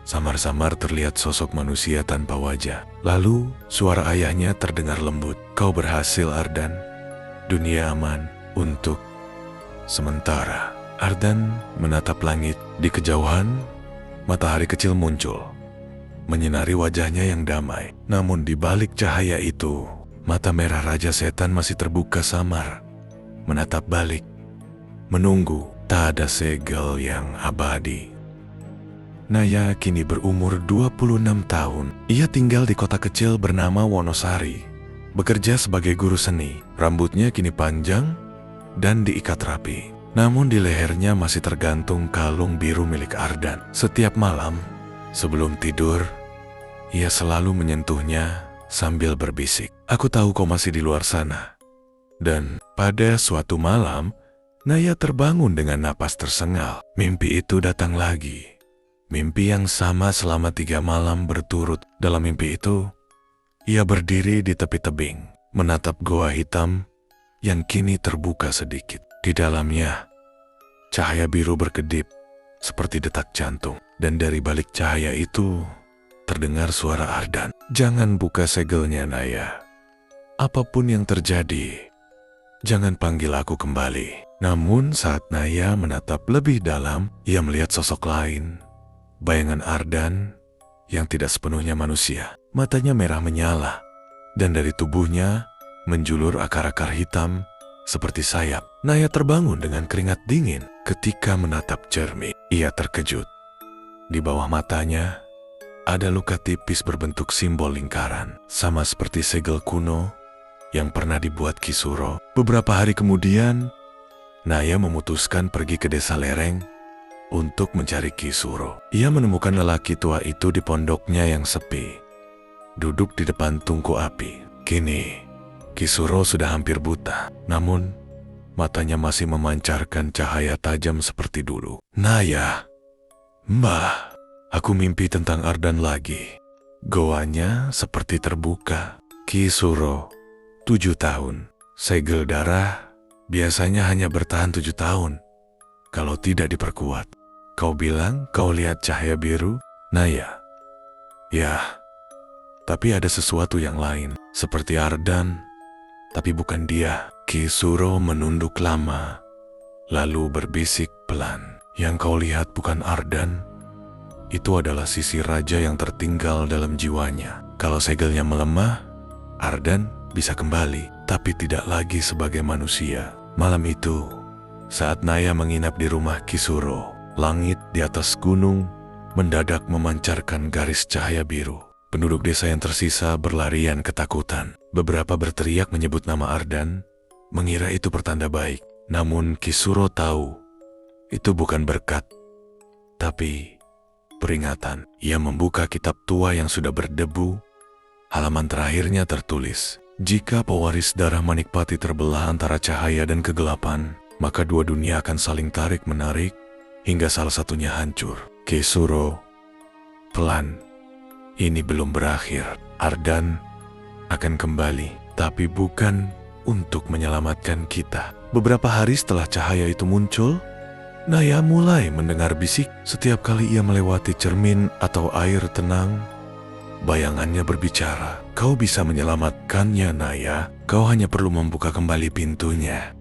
samar-samar terlihat sosok manusia tanpa wajah. Lalu, suara ayahnya terdengar lembut. Kau berhasil, Ardan. Dunia aman untuk sementara. Ardan menatap langit. Di kejauhan, matahari kecil muncul, menyinari wajahnya yang damai. Namun di balik cahaya itu, mata merah Raja Setan masih terbuka samar, menatap balik, menunggu. Tak ada segel yang abadi. Naya kini berumur 26 tahun. Ia tinggal di kota kecil bernama Wonosari, bekerja sebagai guru seni. Rambutnya kini panjang dan diikat rapi. Namun di lehernya masih tergantung kalung biru milik Ardan. Setiap malam, sebelum tidur, ia selalu menyentuhnya sambil berbisik. Aku tahu kau masih di luar sana. Dan pada suatu malam, Naya terbangun dengan napas tersengal. Mimpi itu datang lagi. Mimpi yang sama selama 3 malam berturut. Dalam mimpi itu, ia berdiri di tepi tebing, menatap goa hitam yang kini terbuka sedikit. Di dalamnya, cahaya biru berkedip seperti detak jantung. Dan dari balik cahaya itu, terdengar suara Ardan. Jangan buka segelnya, Naya. Apapun yang terjadi, jangan panggil aku kembali. Namun saat Naya menatap lebih dalam, ia melihat sosok lain. Bayangan Ardan yang tidak sepenuhnya manusia. Matanya merah menyala, dan dari tubuhnya menjulur akar-akar hitam seperti sayap. Naya terbangun dengan keringat dingin. Ketika menatap cermin, ia terkejut. Di bawah matanya ada luka tipis berbentuk simbol lingkaran, sama seperti segel kuno yang pernah dibuat Kisuro. Beberapa hari kemudian, Naya memutuskan pergi ke desa lereng untuk mencari Kisuro. Ia menemukan lelaki tua itu di pondoknya yang sepi, duduk di depan tungku api. Kini, Kisuro sudah hampir buta, namun matanya masih memancarkan cahaya tajam seperti dulu. Naya, Mbah, aku mimpi tentang Ardan lagi. Goanya seperti terbuka. Kisuro, 7 tahun. Segel darah biasanya hanya bertahan 7 tahun kalau tidak diperkuat. Kau bilang kau lihat cahaya biru, Naya. Ya, tapi ada sesuatu yang lain. Seperti Ardan, tapi bukan dia. Kisuro menunduk lama, lalu berbisik pelan. Yang kau lihat bukan Ardan, itu adalah sisi raja yang tertinggal dalam jiwanya. Kalau segelnya melemah, Ardan bisa kembali, tapi tidak lagi sebagai manusia. Malam itu, saat Naya menginap di rumah Kisuro, langit di atas gunung mendadak memancarkan garis cahaya biru. Penduduk desa yang tersisa berlarian ketakutan. Beberapa berteriak menyebut nama Ardan, mengira itu pertanda baik. Namun Kisuro tahu, itu bukan berkat, tapi peringatan. Ia membuka kitab tua yang sudah berdebu. Halaman terakhirnya tertulis, jika pewaris darah Manikpati terbelah antara cahaya dan kegelapan, maka dua dunia akan saling tarik-menarik hingga salah satunya hancur. Kisuro, pelan. Ini belum berakhir. Ardan akan kembali, tapi bukan untuk menyelamatkan kita. Beberapa hari setelah cahaya itu muncul, Naya mulai mendengar bisik. Setiap kali ia melewati cermin atau air tenang, bayangannya berbicara. Kau bisa menyelamatkannya, Naya. Kau hanya perlu membuka kembali pintunya.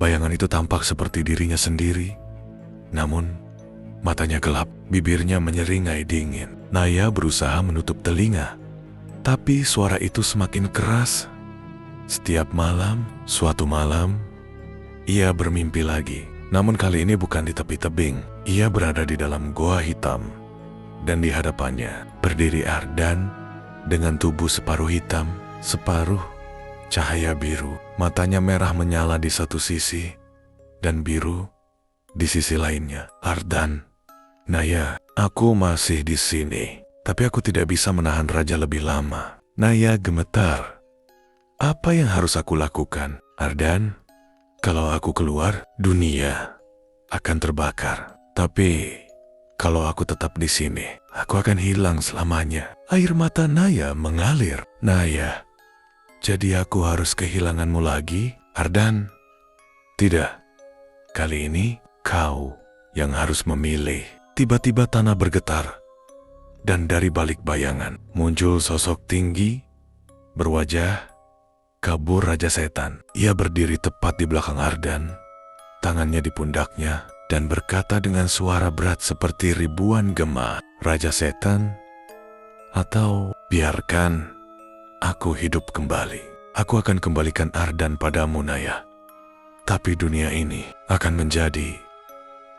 Bayangan itu tampak seperti dirinya sendiri, namun matanya gelap, bibirnya menyeringai dingin. Naya berusaha menutup telinga, tapi suara itu semakin keras. Setiap malam, suatu malam, ia bermimpi lagi. Namun kali ini bukan di tepi tebing. Ia berada di dalam goa hitam, dan di hadapannya berdiri Ardan dengan tubuh separuh hitam, separuh cahaya biru. Matanya merah menyala di satu sisi, dan biru di sisi lainnya. Ardan, Naya, aku masih di sini, tapi aku tidak bisa menahan raja lebih lama. Naya gemetar. Apa yang harus aku lakukan, Ardan? Kalau aku keluar, dunia akan terbakar. Tapi kalau aku tetap di sini, aku akan hilang selamanya. Air mata Naya mengalir. Naya, jadi aku harus kehilanganmu lagi, Ardan? Tidak. Kali ini kau yang harus memilih. Tiba-tiba tanah bergetar, dan dari balik bayangan muncul sosok tinggi, berwajah kabur Raja Setan. Ia berdiri tepat di belakang Ardan, tangannya di pundaknya, dan berkata dengan suara berat seperti ribuan gema, Raja Setan, atau biarkan aku hidup kembali. Aku akan kembalikan Ardan padamu, Naya. Tapi dunia ini akan menjadi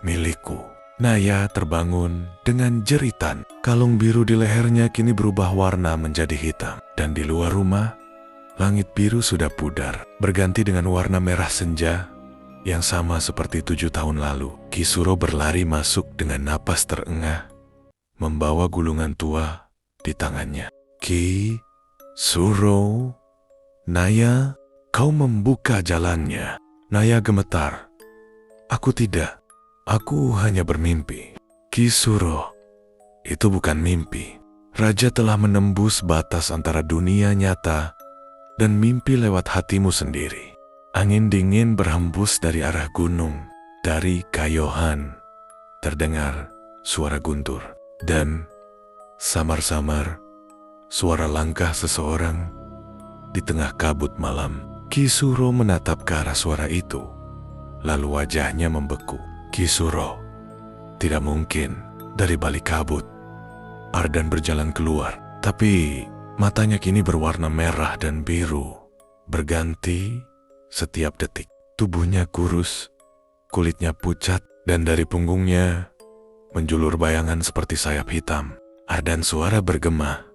milikku. Naya terbangun dengan jeritan. Kalung biru di lehernya kini berubah warna menjadi hitam. Dan di luar rumah, langit biru sudah pudar, berganti dengan warna merah senja yang sama seperti 7 tahun lalu. Kisuro berlari masuk dengan napas terengah, membawa gulungan tua di tangannya. Kisuro, Naya, kau membuka jalannya. Naya gemetar. Aku tidak. Aku hanya bermimpi. Kisuro, itu bukan mimpi. Raja telah menembus batas antara dunia nyata dan mimpi lewat hatimu sendiri. Angin dingin berhembus dari arah gunung. Dari Kayohan terdengar suara guntur. Dan samar-samar suara langkah seseorang di tengah kabut malam. Kisuro menatap ke arah suara itu. Lalu wajahnya membeku. Kisuro, tidak mungkin. Dari balik kabut, Ardan berjalan keluar. Tapi matanya kini berwarna merah dan biru, berganti setiap detik. Tubuhnya kurus, kulitnya pucat, dan dari punggungnya menjulur bayangan seperti sayap hitam. Ardan suara bergema.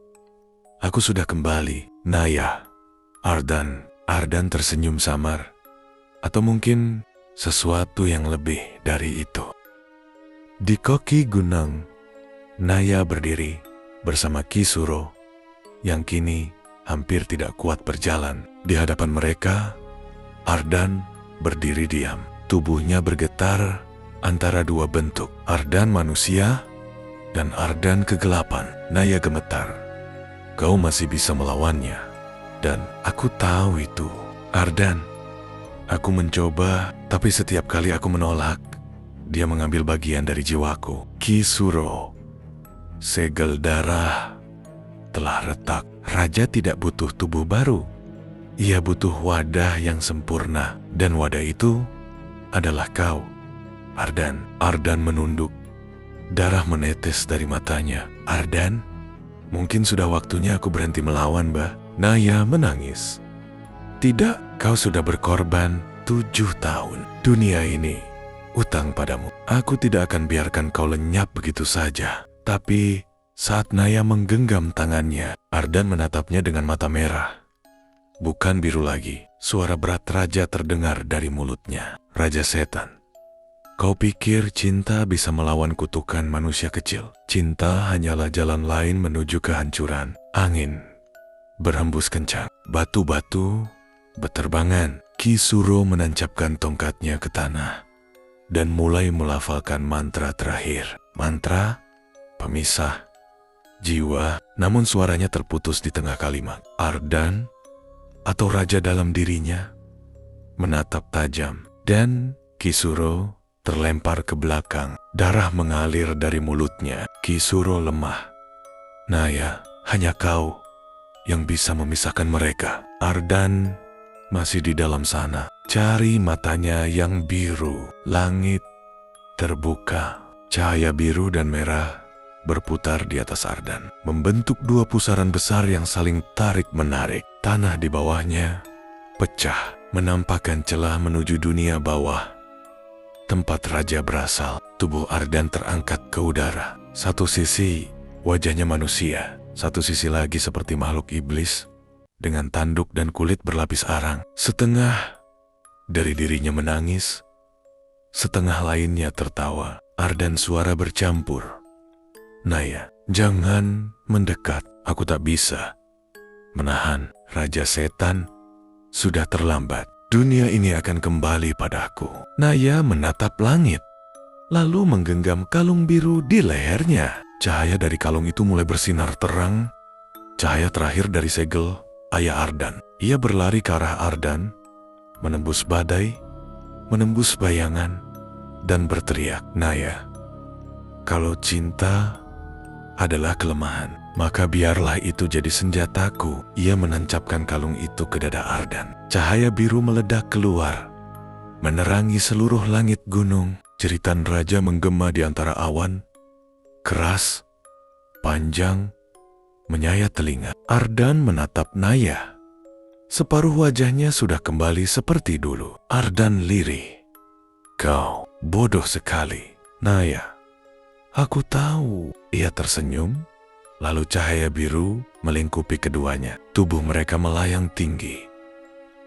Aku sudah kembali, Naya. Ardan tersenyum samar. Atau mungkin sesuatu yang lebih dari itu. Di kaki gunung, Naya berdiri bersama Kisuro yang kini hampir tidak kuat berjalan. Di hadapan mereka, Ardan berdiri diam. Tubuhnya bergetar antara dua bentuk, Ardan manusia dan Ardan kegelapan. Naya gemetar. Kau masih bisa melawannya, dan aku tahu itu, Ardan. Aku mencoba, tapi setiap kali aku menolak, dia mengambil bagian dari jiwaku. Kisuro, segel darah telah retak. Raja tidak butuh tubuh baru. Ia butuh wadah yang sempurna, dan wadah itu adalah kau, Ardan. Ardan menunduk Darah menetes dari matanya. Ardan, mungkin sudah waktunya aku berhenti melawan, Mbah. Naya menangis. Tidak, kau sudah berkorban 7 tahun. Dunia ini utang padamu. Aku tidak akan biarkan kau lenyap begitu saja. Tapi saat Naya menggenggam tangannya, Ardan menatapnya dengan mata merah. Bukan biru lagi. Suara berat raja terdengar dari mulutnya. Raja setan. Kau pikir cinta bisa melawan kutukan manusia kecil? Cinta hanyalah jalan lain menuju kehancuran. Angin berhembus kencang. Batu-batu berterbangan. Kisuro menancapkan tongkatnya ke tanah dan mulai melafalkan mantra terakhir. Mantra pemisah jiwa, namun suaranya terputus di tengah kalimat. Ardan atau raja dalam dirinya menatap tajam dan Kisuro terlempar ke belakang. Darah mengalir dari mulutnya. Kisuro lemah. Naya, hanya kau yang bisa memisahkan mereka. Ardan masih di dalam sana. Cari matanya yang biru. Langit terbuka. Cahaya biru dan merah berputar di atas Ardan, membentuk 2 pusaran besar yang saling tarik-menarik. Tanah di bawahnya pecah, menampakkan celah menuju dunia bawah. Tempat raja berasal. Tubuh Ardan terangkat ke udara. Satu sisi wajahnya manusia, satu sisi lagi seperti makhluk iblis dengan tanduk dan kulit berlapis arang. Setengah dari dirinya menangis, setengah lainnya tertawa. Ardan suara bercampur. Naya, jangan mendekat. Aku tak bisa menahan. Raja setan, sudah terlambat. Dunia ini akan kembali padaku. Naya menatap langit, lalu menggenggam kalung biru di lehernya. Cahaya dari kalung itu mulai bersinar terang. Cahaya terakhir dari segel ayah Ardan. Ia berlari ke arah Ardan, menembus badai, menembus bayangan, dan berteriak, Naya, kalau cinta adalah kelemahan, maka biarlah itu jadi senjataku. Ia menancapkan kalung itu ke dada Ardan. Cahaya biru meledak keluar, menerangi seluruh langit gunung. Jeritan raja menggema di antara awan, keras, panjang, menyayat telinga. Ardan menatap Naya. Separuh wajahnya sudah kembali seperti dulu. Ardan lirih. Kau bodoh sekali, Naya. Aku tahu. Ia tersenyum, lalu cahaya biru melingkupi keduanya. Tubuh mereka melayang tinggi.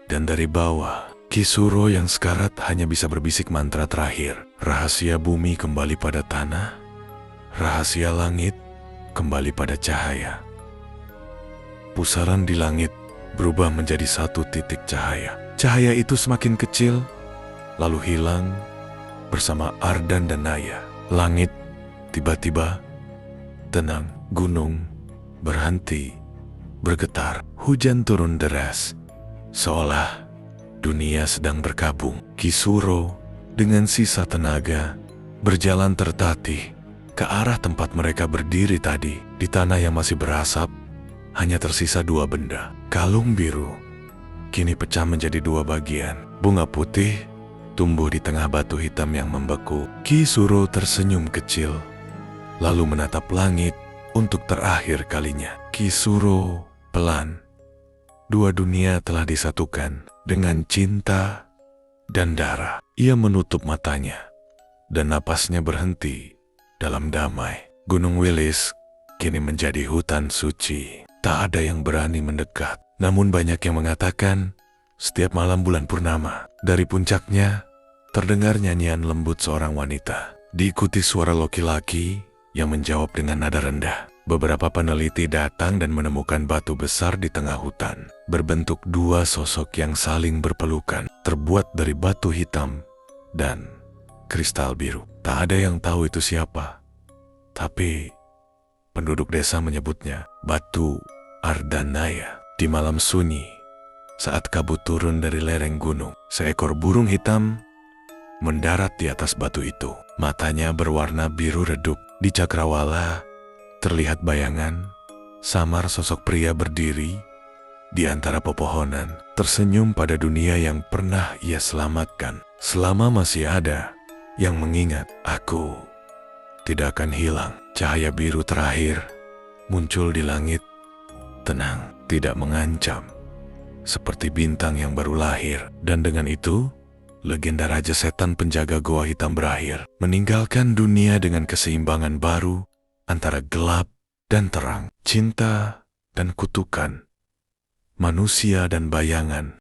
Dan dari bawah, Kisuro yang sekarat hanya bisa berbisik mantra terakhir. Rahasia bumi kembali pada tanah, rahasia langit kembali pada cahaya. Pusaran di langit berubah menjadi 1 titik cahaya. Cahaya itu semakin kecil, lalu hilang bersama Ardan dan Naya. Langit tiba-tiba tenang. Gunung berhenti bergetar. Hujan turun deras, seolah dunia sedang berkabung. Kisuro dengan sisa tenaga berjalan tertatih ke arah tempat mereka berdiri tadi. Di tanah yang masih berasap, hanya tersisa 2 benda. Kalung biru kini pecah menjadi 2 bagian. Bunga putih tumbuh di tengah batu hitam yang membeku. Kisuro tersenyum kecil, lalu menatap langit untuk terakhir kalinya. Kisuro pelan. 2 dunia telah disatukan dengan cinta dan darah. Ia menutup matanya dan napasnya berhenti dalam damai. Gunung Wilis kini menjadi hutan suci. Tak ada yang berani mendekat. Namun banyak yang mengatakan setiap malam bulan purnama, dari puncaknya terdengar nyanyian lembut seorang wanita, diikuti suara laki-laki yang menjawab dengan nada rendah. Beberapa peneliti datang dan menemukan batu besar di tengah hutan, berbentuk 2 sosok yang saling berpelukan, terbuat dari batu hitam dan kristal biru. Tak ada yang tahu itu siapa, tapi penduduk desa menyebutnya Batu Ardanaya. Di malam sunyi, saat kabut turun dari lereng gunung, seekor burung hitam mendarat di atas batu itu. Matanya berwarna biru redup. Di cakrawala terlihat bayangan samar sosok pria berdiri di antara pepohonan, tersenyum pada dunia yang pernah ia selamatkan. Selama masih ada yang mengingat, aku tidak akan hilang. Cahaya biru terakhir muncul di langit, tenang, tidak mengancam, seperti bintang yang baru lahir. Dan dengan itu, legenda Raja Setan penjaga Goa Hitam berakhir, meninggalkan dunia dengan keseimbangan baru antara gelap dan terang, cinta dan kutukan, manusia dan bayangan.